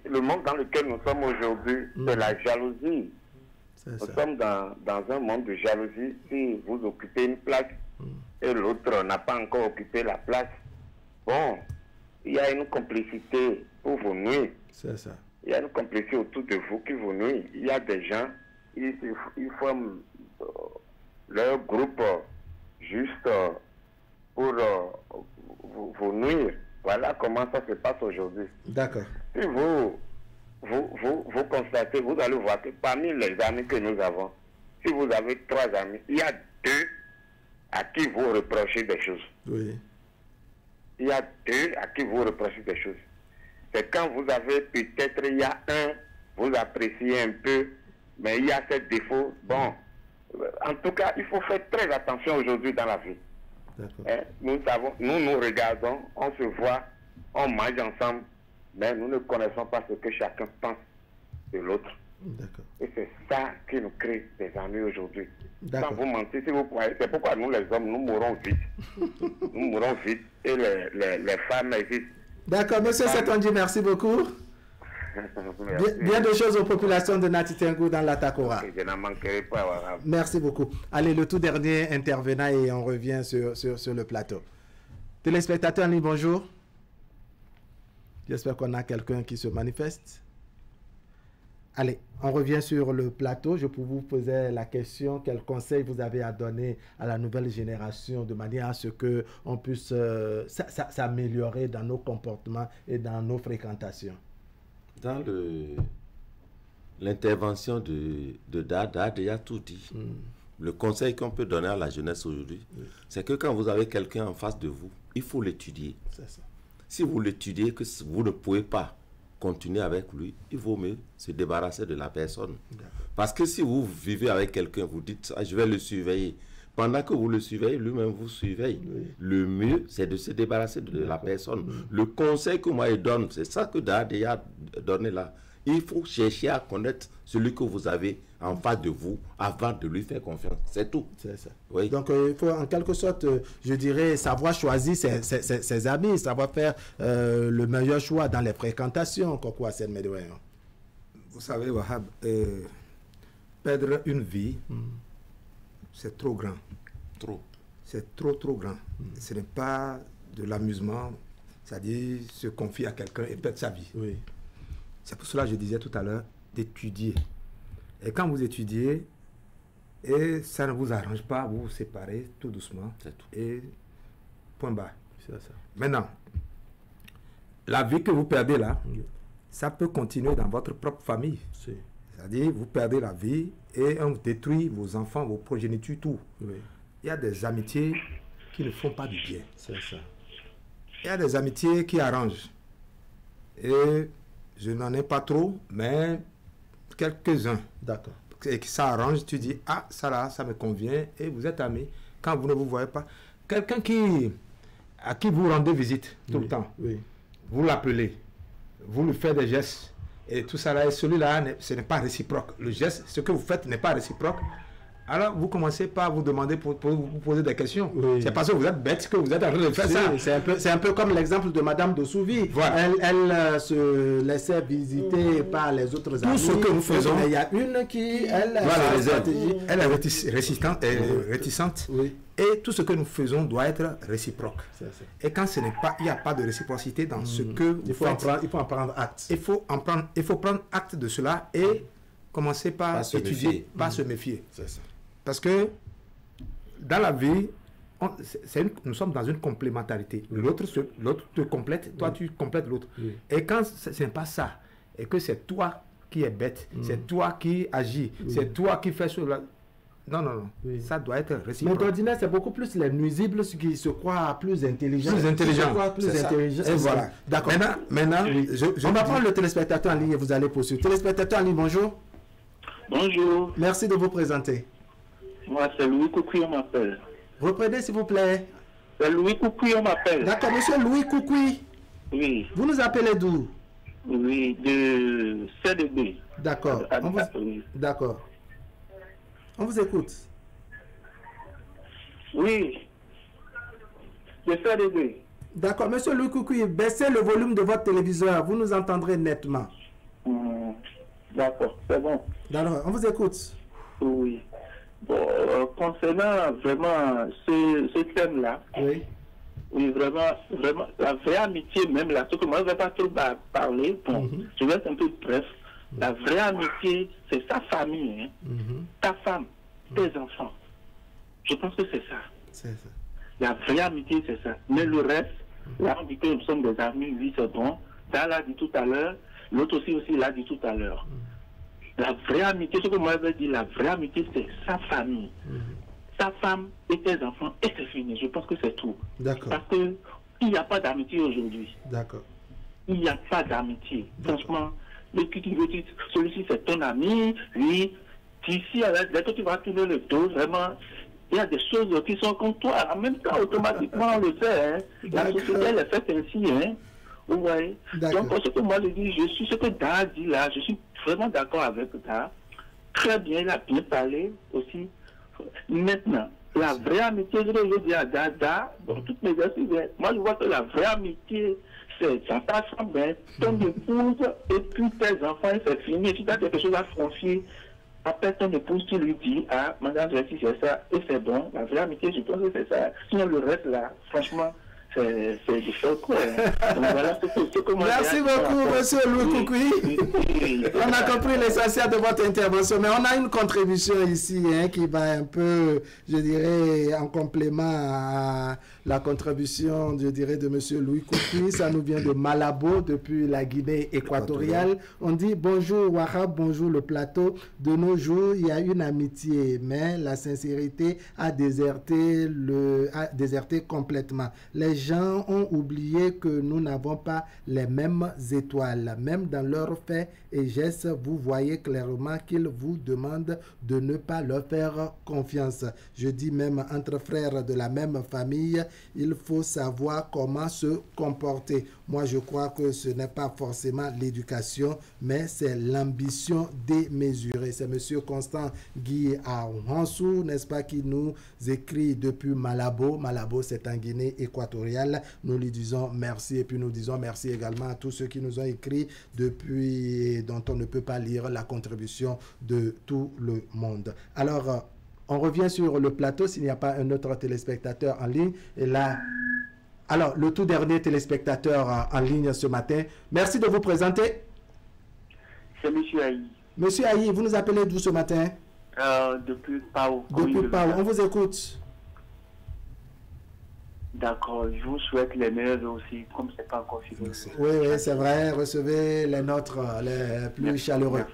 Non, le monde dans lequel nous sommes aujourd'hui, c'est la jalousie. Nous sommes dans un monde de jalousie. Si vous occupez une place et l'autre n'a pas encore occupé la place, bon, il y a une complicité pour vous nuire. C'est ça. Il y a une complicité autour de vous qui vous nuit. Il y a des gens, ils forment leur groupe juste pour vous nuire. Voilà comment ça se passe aujourd'hui. D'accord. Si vous constatez, vous allez voir que parmi les amis que nous avons, si vous avez 3 amis, il y a 2 à qui vous reprochez des choses. Oui. Il y a 2 à qui vous reprochez des choses. C'est quand vous avez peut-être, il y a un, vous appréciez un peu, mais il y a ces défauts. Bon, en tout cas, il faut faire très attention aujourd'hui dans la vie. Nous regardons, on se voit, on mange ensemble, mais nous ne connaissons pas ce que chacun pense de l'autre. Et c'est ça qui nous crée des amis aujourd'hui. Sans vous mentir, si vous croyez, c'est pourquoi nous les hommes, nous mourons vite. Nous mourons vite et les femmes existent. D'accord, monsieur Setonji, merci beaucoup. Bien de choses aux populations de Natitengu dans l'Atakora. Je n'en manquerai pas. Merci beaucoup. Allez, le tout dernier intervenant et on revient sur le plateau. Téléspectateurs en ligne, bonjour. J'espère qu'on a quelqu'un qui se manifeste. Allez, on revient sur le plateau. Je peux vous poser la question, quel conseil vous avez à donner à la nouvelle génération de manière à ce qu'on puisse s'améliorer dans nos comportements et dans nos fréquentations? Dans l'intervention de Dada, il y a tout dit. Le conseil qu'on peut donner à la jeunesse aujourd'hui, c'est que quand vous avez quelqu'un en face de vous, il faut l'étudier. Si vous l'étudiez, que vous ne pouvez pas continuer avec lui, il vaut mieux se débarrasser de la personne. Parce que si vous vivez avec quelqu'un, vous dites, je vais le surveiller. Pendant que vous le surveillez, lui-même vous surveille. Le mieux, c'est de se débarrasser de la personne. Le conseil que moi je donne, c'est ça que Dade a donné là. Il faut chercher à connaître celui que vous avez en face de vous avant de lui faire confiance. C'est tout. C'est ça. Oui. Donc, il faut en quelque sorte, je dirais, savoir choisir ses amis, savoir faire le meilleur choix dans les fréquentations. Vous savez, Wahab, perdre une vie, c'est trop grand. C'est trop grand. Ce n'est pas de l'amusement, c'est-à-dire se confier à quelqu'un et perdre sa vie. C'est pour cela que je disais tout à l'heure d'étudier. Et quand vous étudiez, et ça ne vous arrange pas, vous vous séparez tout doucement. Et point barre. Maintenant, la vie que vous perdez là, ça peut continuer dans votre propre famille. C'est-à-dire, vous perdez la vie et on détruit vos enfants, vos progénitures, tout. Il y a des amitiés qui ne font pas du bien. Il y a des amitiés qui arrangent. Et je n'en ai pas trop, mais quelques-uns. D'accord. Et que ça arrange, tu dis, ah, ça là, ça me convient, et vous êtes amis. Quand vous ne vous voyez pas, quelqu'un à qui vous rendez visite tout le temps, vous l'appelez, vous lui faites des gestes, et tout ça là, et celui-là, ce n'est pas réciproque. Le geste, ce que vous faites n'est pas réciproque. Alors, vous commencez pas à vous demander pour vous poser des questions. C'est parce que vous êtes bête que vous êtes en train de faire ça. C'est un peu comme l'exemple de Madame de Souvi. Voilà. Elle se laissait visiter par les autres amis. Tout ce que nous faisons. Il y a une qui, elle est réticente. Et tout ce que nous faisons doit être réciproque. Et quand ce n'est pas, il n'y a pas de réciprocité dans ce que vous faites. Il faut en prendre acte. Il faut prendre acte de cela et commencer par étudier, pas se méfier. C'est ça. Parce que dans la vie, nous sommes dans une complémentarité. L'autre te complète, toi tu complètes l'autre. Et quand ce n'est pas ça, et que c'est toi qui es bête, c'est toi qui agis, c'est toi qui fais cela. Non. Ça doit être réciproque. Mais d'ordinaire, c'est beaucoup plus les nuisibles qui se croient plus intelligents. Plus intelligents. Et voilà. D'accord. Maintenant, on va prendre le téléspectateur en ligne et vous allez poursuivre. Téléspectateur en ligne, bonjour. Bonjour. Merci de vous présenter. Moi, c'est Louis Koukoui, on m'appelle. Reprenez, s'il vous plaît. C'est Louis Koukoui, on m'appelle. D'accord, monsieur Louis Koukoui. Oui. Vous nous appelez d'où? Oui, de CDB. D'accord. D'accord. On vous écoute. Oui. De CDB. D'accord. Monsieur Louis Koukoui, baissez le volume de votre téléviseur. Vous nous entendrez nettement. D'accord, c'est bon. Alors, on vous écoute. Oui. Bon, concernant vraiment ce thème-là, oui, vraiment, la vraie amitié, même là, ce que moi je ne vais pas trop parler, bon, je vais être un peu bref. La vraie amitié, c'est sa famille, hein, ta femme, tes enfants. Je pense que c'est ça. C'est ça. La vraie amitié, c'est ça. Mais le reste, là, on dit que nous sommes des amis, oui, c'est bon. Ça, l'a dit tout à l'heure. L'autre aussi l'a dit tout à l'heure. La vraie amitié, ce que moi je veux dire, la vraie amitié, c'est sa famille. Ta femme et tes enfants, et c'est fini. Je pense que c'est tout. D'accord. Parce qu'il n'y a pas d'amitié aujourd'hui. D'accord. Il n'y a pas d'amitié. Franchement, celui-ci c'est ton ami, lui, d'ici à dès que tu vas tourner le dos, vraiment, il y a des choses qui sont comme toi. En même temps, automatiquement, on le fait. Hein. La société, elle est faite ainsi. Hein. Ouais. Donc, ce que moi je dis, je suis ce que Da dit là, je suis vraiment d'accord avec Da. Très bien, il a bien parlé aussi. Maintenant, la vraie amitié, je veux dire à Da, dans toutes mes excuses, moi je vois que la vraie amitié, c'est ta femme, ton épouse, et puis tes enfants, c'est fini. Si tu as quelque chose à confier, après ton épouse, tu lui dis, ah, madame, c'est ça, et c'est bon. La vraie amitié, je pense que c'est ça. Sinon, le reste là, franchement, c'est différent. Voilà merci beaucoup, monsieur Louis Koukoui. On a compris l'essentiel de votre intervention, mais on a une contribution ici qui va un peu, je dirais, en complément à la contribution, je dirais, de monsieur Louis Koukoui. Ça nous vient de Malabo, depuis la Guinée équatoriale. On dit bonjour Wahab, bonjour le plateau. De nos jours, il y a une amitié, mais la sincérité a déserté complètement. Les gens ont oublié que nous n'avons pas les mêmes étoiles. Même dans leurs faits et gestes, vous voyez clairement qu'ils vous demandent de ne pas leur faire confiance. Je dis même entre frères de la même famille, il faut savoir comment se comporter. Moi, je crois que ce n'est pas forcément l'éducation, mais c'est l'ambition démesurée. C'est M. Constant Guy Ahansou, n'est-ce pas, qui nous écrit depuis Malabo. Malabo, c'est en Guinée équatoriale. Nous lui disons merci et puis nous disons merci également à tous ceux qui nous ont écrit depuis, dont on ne peut pas lire la contribution de tout le monde. Alors, on revient sur le plateau s'il n'y a pas un autre téléspectateur en ligne. Et là, alors, le tout dernier téléspectateur en ligne ce matin. Merci de vous présenter. C'est M. Aïe. Monsieur Aïe, vous nous appelez d'où ce matin? Depuis Pau. Depuis Pau, on vous écoute. D'accord, je vous souhaite les meilleurs aussi, comme c'est pas encore fini. Oui, c'est vrai, recevez les nôtres les plus chaleureux.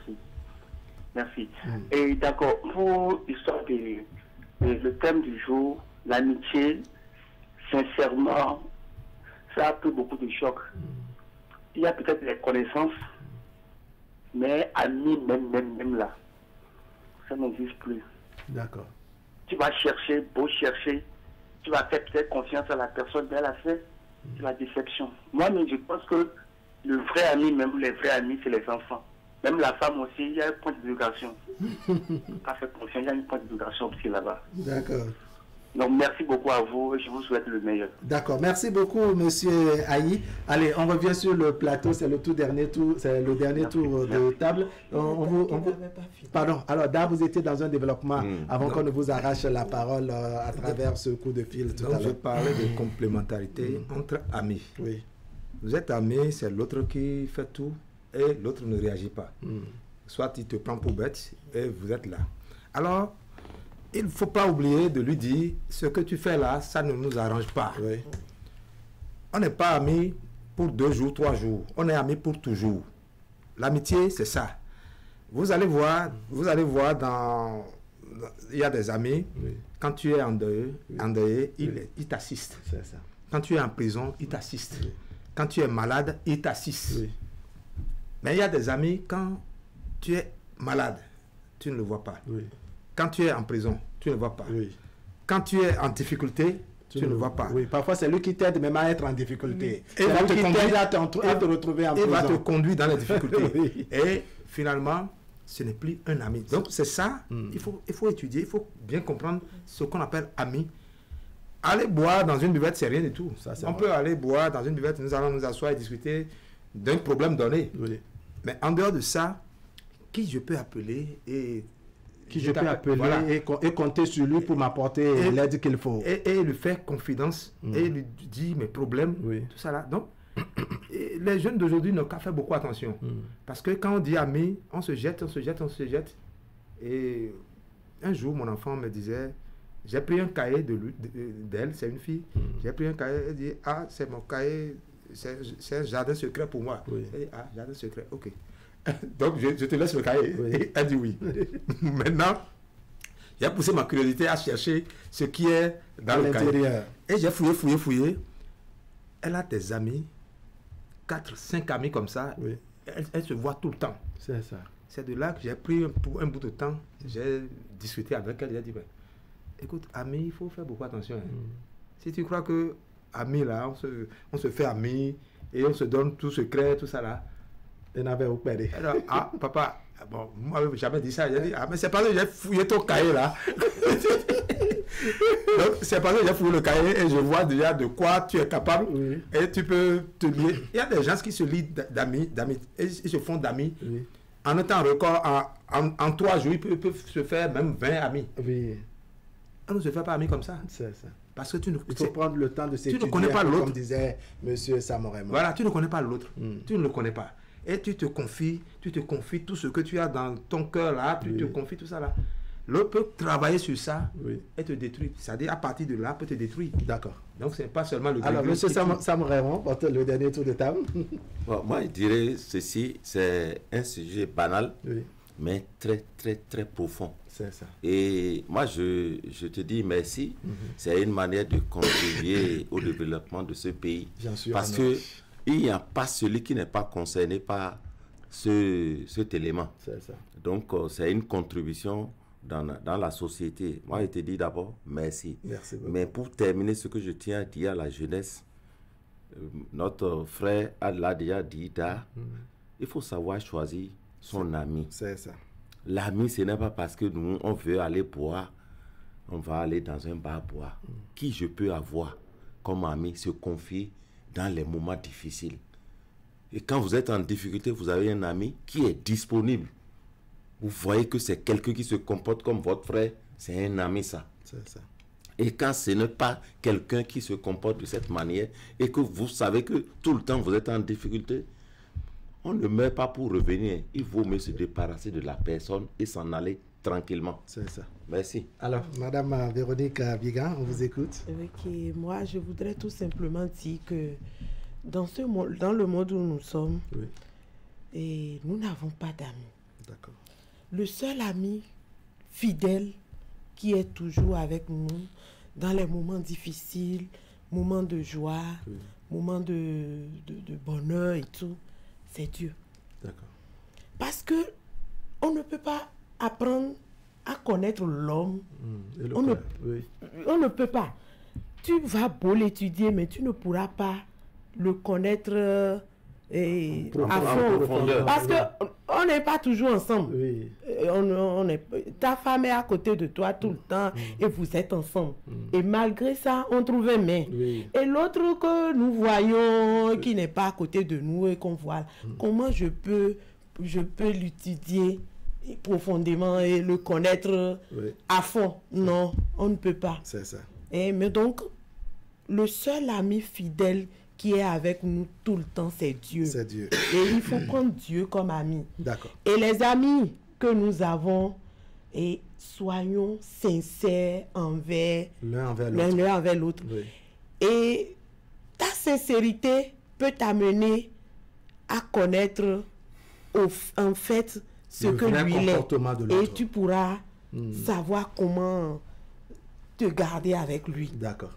Merci. Et d'accord, pour l'histoire le thème du jour, l'amitié, sincèrement, ça a pris beaucoup de chocs. Il y a peut-être les connaissances, mais amis, même là, ça n'existe plus. D'accord. Tu vas chercher, beau chercher, tu vas faire peut-être confiance à la personne, mais elle a fait la déception. Moi, mais je pense que le vrai ami, même les vrais amis, c'est les enfants. Même la femme aussi, il y a un point d'éducation. Pas fait confiance, il y a un point d'éducation aussi là-bas. D'accord. Donc, merci beaucoup à vous et je vous souhaite le meilleur. D'accord. Merci beaucoup, monsieur Aïe. Allez, on revient sur le plateau. C'est le tout dernier tour, c'est le dernier tour de table. Pardon. Alors, là, vous étiez dans un développement avant qu'on ne vous arrache la parole à travers ce coup de fil tout à l'heure. Je parlais de complémentarité entre amis. Oui. Vous êtes amis, c'est l'autre qui fait tout et l'autre ne réagit pas. Soit il te prend pour bête et vous êtes là. Alors, il ne faut pas oublier de lui dire, ce que tu fais là, ça ne nous arrange pas. Oui. On n'est pas amis pour 2 jours, 3 jours. On est amis pour toujours. L'amitié, c'est ça. Vous allez voir il y a des amis, quand tu es endeuillé, il t'assiste. C'est ça. Quand tu es en prison, il t'assiste. Quand tu es malade, il t'assiste. Mais il y a des amis, quand tu es malade, tu ne le vois pas. Quand tu es en prison, tu ne le vois pas. Quand tu es en difficulté, tu ne le vois pas. Oui, parfois c'est lui qui t'aide même à être en difficulté. Et va te conduire à te retrouver en prison. Et va te conduire dans les difficultés. Et finalement, ce n'est plus un ami. Donc c'est ça, il faut étudier, il faut bien comprendre ce qu'on appelle ami. Aller boire dans une buvette, c'est rien du tout. On peut aller boire dans une buvette, nous allons nous asseoir et discuter d'un problème donné. Mais en dehors de ça, qui je peux appeler et voilà. et compter sur lui pour m'apporter l'aide qu'il faut. Et lui faire confidence et lui dire mes problèmes, tout ça là. Donc, les jeunes d'aujourd'hui n'ont qu'à faire beaucoup attention. Parce que quand on dit ami, on se jette. Et un jour, mon enfant me disait, j'ai pris un cahier d'elle, c'est une fille. J'ai pris un cahier, elle dit, ah, c'est mon cahier, c'est un jardin secret pour moi. Elle dit, ah, jardin secret, ok. Donc, je te laisse le cahier. Et elle dit oui. Maintenant, j'ai poussé ma curiosité à chercher ce qui est dans le cahier. Et j'ai fouillé. Elle a des amis, 4, 5 amis comme ça. Elle se voit tout le temps. C'est ça. C'est de là que j'ai pris un bout de temps. J'ai discuté avec elle. J'ai dit, écoute, ami, il faut faire beaucoup attention. Si tu crois que ami, là, on se fait ami et on se donne tout secret, tout ça là. Elle n'avait aucun père. Alors, ah, papa, bon, moi, je n'avais jamais dit ça. J'ai dit, ah, mais c'est parce que j'ai fouillé ton cahier là. Donc, c'est parce que j'ai fouillé le cahier et je vois déjà de quoi tu es capable et tu peux te lier. Il y a des gens qui se lient d'amis, ils se font d'amis. En un temps record, en 3 jours, ils peuvent se faire même 20 amis. On ne se fait pas amis comme ça. C'est ça. Parce que il faut prendre le temps de s'étudier. Tu ne connais pas l'autre. Comme disait M. Samorema. Voilà, tu ne connais pas l'autre. Tu ne le connais pas. Et tu te confies tout ce que tu as dans ton cœur là, tu te confies tout ça là. L'autre peut travailler sur ça et te détruire. C'est-à-dire, à partir de là, peut te détruire. D'accord. Donc, ce n'est pas seulement le... Alors, M. Samorema, le dernier tour de table. Bon, moi, je dirais ceci, c'est un sujet banal, mais très, très, très profond. C'est ça. Et moi, je te dis merci. C'est une manière de contribuer au développement de ce pays. Bien sûr. Parce que il n'y a pas celui qui n'est pas concerné par cet élément. C'est ça. Donc, c'est une contribution dans la société. Moi, je te dis d'abord merci. Merci beaucoup. Mais pour terminer, ce que je tiens à dire à la jeunesse, notre frère l'a déjà dit, il faut savoir choisir son ami. C'est ça. L'ami, ce n'est pas parce que nous, on veut aller boire, on va aller dans un bar boire. Qui je peux avoir comme ami, se confier dans les moments difficiles. Et quand vous êtes en difficulté, vous avez un ami qui est disponible. Vous voyez que c'est quelqu'un qui se comporte comme votre frère, c'est un ami ça. C'est ça. Et quand ce n'est pas quelqu'un qui se comporte de cette manière et que vous savez que tout le temps vous êtes en difficulté, on ne meurt pas pour revenir. Il vaut mieux se débarrasser de la personne et s'en aller tranquillement. C'est ça. Merci. Alors, Madame Véronique Vigan, on vous écoute. Ok, moi, je voudrais tout simplement dire que dans le monde où nous sommes, et nous n'avons pas d'amis. D'accord. Le seul ami fidèle qui est toujours avec nous dans les moments difficiles, moments de joie, moments de bonheur et tout, c'est Dieu. D'accord. Parce que on ne peut pas apprendre à connaître l'homme. On ne peut pas. Tu vas beau l'étudier, mais tu ne pourras pas le connaître à fond. Parce qu'on n'est pas toujours ensemble. Ta femme est à côté de toi tout le temps et vous êtes ensemble. Et malgré ça, on trouve un mais. Et l'autre que nous voyons, qui n'est pas à côté de nous et qu'on voit, comment je peux l'étudier profondément et le connaître à fond? Non, on ne peut pas. C'est ça. Mais donc, le seul ami fidèle qui est avec nous tout le temps, c'est Dieu. C'est Dieu. Et il faut prendre Dieu comme ami. D'accord. Et les amis que nous avons, et soyons sincères envers l'un envers l'autre. Et ta sincérité peut t'amener à connaître en fait ce que lui est. Et tu pourras savoir comment te garder avec lui. D'accord.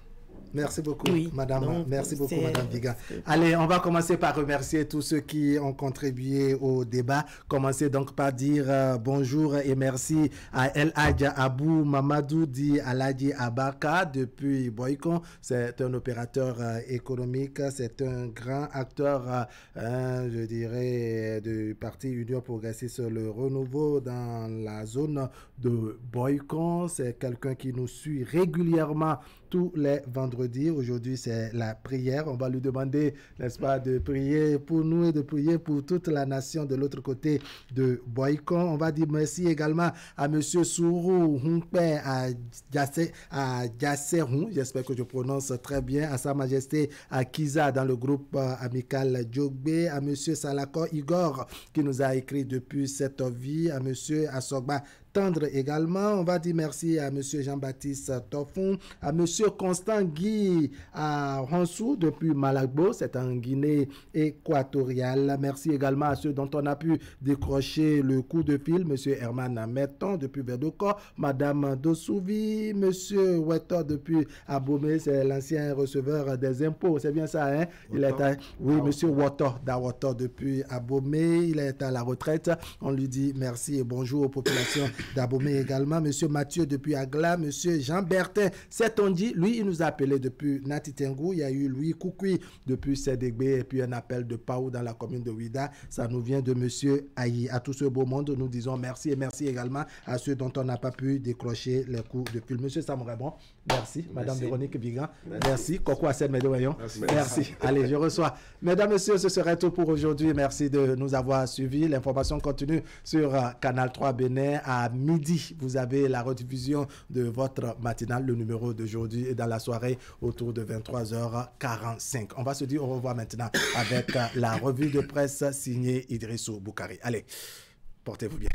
Merci beaucoup, Madame. Merci beaucoup, Madame Vigan. Allez, on va commencer par remercier tous ceux qui ont contribué au débat. Commencez donc par dire bonjour et merci à El Hadja Abou Mamadou dit Aladji Abaka depuis Boycon. C'est un opérateur économique, c'est un grand acteur, je dirais, du Parti Union Progressiste Le Renouveau dans la zone de Boycon. C'est quelqu'un qui nous suit régulièrement tous les vendredis. Aujourd'hui, c'est la prière. On va lui demander, n'est-ce pas, de prier pour nous et de prier pour toute la nation de l'autre côté de Boycon. On va dire merci également à M. Sourou Humpe à Djasserou, j'espère que je prononce très bien, à Sa Majesté à Kiza dans le groupe amical Djogbe, à M. Salako Igor qui nous a écrit depuis cette vie, à M. Asogba Tendre également. On va dire merci à M. Jean-Baptiste Tofon, à M. Constant Guy à Ransou depuis Malabo, c'est en Guinée équatoriale. Merci également à ceux dont on a pu décrocher le coup de fil, M. Herman Metton depuis Verdoko, Mme Dosouvi, M. Wetter depuis Abomey, c'est l'ancien receveur des impôts, c'est bien ça, hein? Il est à, oui, M. Water depuis Abomey, il est à la retraite. On lui dit merci et bonjour aux populations d'Abomey également. M. Mathieu depuis Agla, M. Jean Bertin, c'est on dit, lui, il nous a appelé depuis Natitengu. Il y a eu Louis Koukoui depuis Sédégbé et puis un appel de Paou dans la commune de Ouida. Ça nous vient de M. Aïe. À tout ce beau monde, nous disons merci et merci également à ceux dont on n'a pas pu décrocher les coups de fil. M. Samourabon, merci. Mme Véronique Bigan, merci. Coco Assed Médoyon, merci. Allez, je reçois. Mesdames, Messieurs, ce serait tout pour aujourd'hui. Merci de nous avoir suivis. L'information continue sur Canal 3 Bénin à midi. Vous avez la rediffusion de votre matinale, le numéro d'aujourd'hui et dans la soirée autour de 23h45. On va se dire au revoir maintenant avec la revue de presse signée Idrissou Boukari. Allez, portez-vous bien.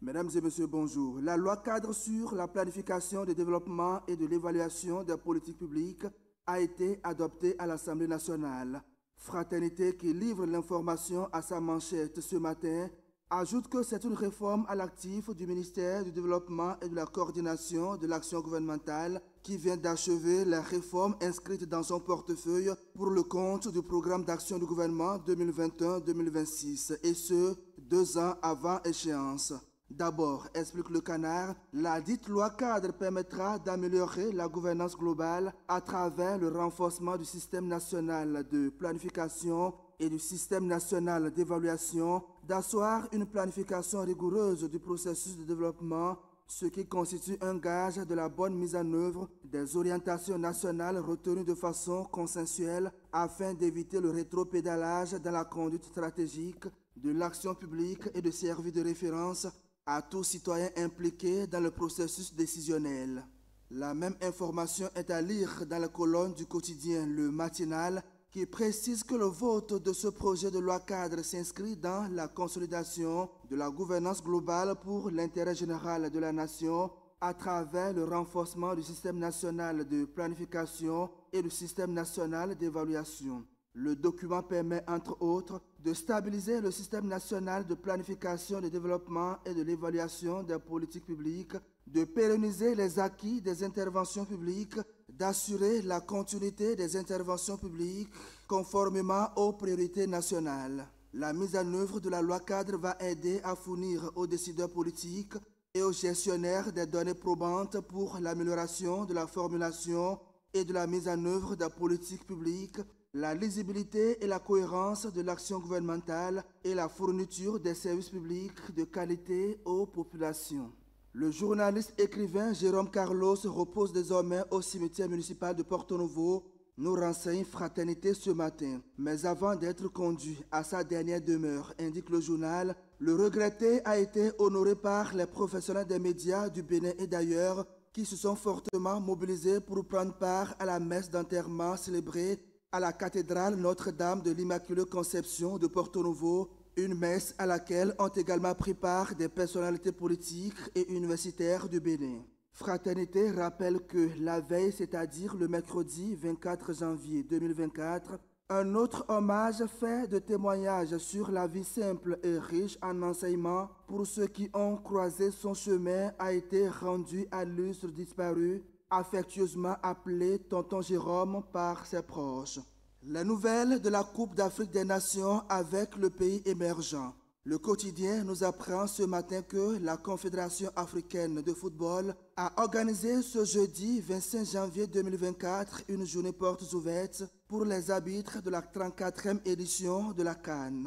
Mesdames et messieurs, bonjour. La loi cadre sur la planification du développement et de l'évaluation des politiques publiques a été adoptée à l'Assemblée nationale. Fraternité, qui livre l'information à sa manchette ce matin, ajoute que c'est une réforme à l'actif du ministère du Développement et de la Coordination de l'action gouvernementale qui vient d'achever la réforme inscrite dans son portefeuille pour le compte du programme d'action du gouvernement 2021-2026, et ce, 2 ans avant échéance. D'abord, explique le Canard, la dite loi cadre permettra d'améliorer la gouvernance globale à travers le renforcement du système national de planification et du système national d'évaluation, d'asseoir une planification rigoureuse du processus de développement, ce qui constitue un gage de la bonne mise en œuvre des orientations nationales retenues de façon consensuelle afin d'éviter le rétropédalage dans la conduite stratégique de l'action publique et de servir de référence à tout citoyen impliqué dans le processus décisionnel. La même information est à lire dans la colonne du quotidien Le Matinal, qui précise que le vote de ce projet de loi cadre s'inscrit dans la consolidation de la gouvernance globale pour l'intérêt général de la nation à travers le renforcement du système national de planification et du système national d'évaluation. Le document permet, entre autres, de stabiliser le système national de planification, de développement et de l'évaluation des politiques publiques, de pérenniser les acquis des interventions publiques, d'assurer la continuité des interventions publiques conformément aux priorités nationales. La mise en œuvre de la loi cadre va aider à fournir aux décideurs politiques et aux gestionnaires des données probantes pour l'amélioration de la formulation et de la mise en œuvre des politiques publiques, la lisibilité et la cohérence de l'action gouvernementale et la fourniture des services publics de qualité aux populations. Le journaliste écrivain Jérôme Carlos repose désormais au cimetière municipal de Porto Novo, nous renseigne Fraternité ce matin. Mais avant d'être conduit à sa dernière demeure, indique le journal, le regretté a été honoré par les professionnels des médias du Bénin et d'ailleurs qui se sont fortement mobilisés pour prendre part à la messe d'enterrement célébrée à la cathédrale Notre-Dame de l'Immaculée Conception de Porto Novo, une messe à laquelle ont également pris part des personnalités politiques et universitaires du Bénin. Fraternité rappelle que la veille, c'est-à-dire le mercredi 24 janvier 2024, un autre hommage fait de témoignages sur la vie simple et riche en enseignements pour ceux qui ont croisé son chemin a été rendu à l'illustre disparu, affectueusement appelé Tonton Jérôme par ses proches. La nouvelle de la Coupe d'Afrique des Nations avec le pays émergent. Le quotidien nous apprend ce matin que la Confédération africaine de football a organisé ce jeudi 25 janvier 2024 une journée portes ouvertes pour les arbitres de la 34e édition de la CAN.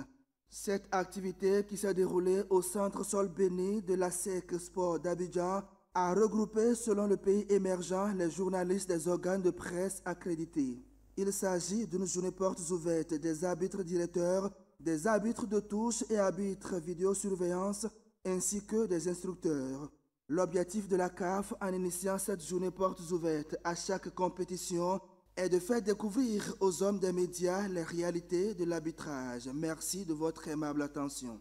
Cette activité qui s'est déroulée au centre Sol Béni de la SEC Sport d'Abidjan a regroupé selon le pays émergent les journalistes des organes de presse accrédités. Il s'agit d'une journée portes ouvertes des arbitres directeurs, des arbitres de touche et arbitres vidéosurveillance, ainsi que des instructeurs. L'objectif de la CAF en initiant cette journée portes ouvertes à chaque compétition est de faire découvrir aux hommes des médias les réalités de l'arbitrage. Merci de votre aimable attention.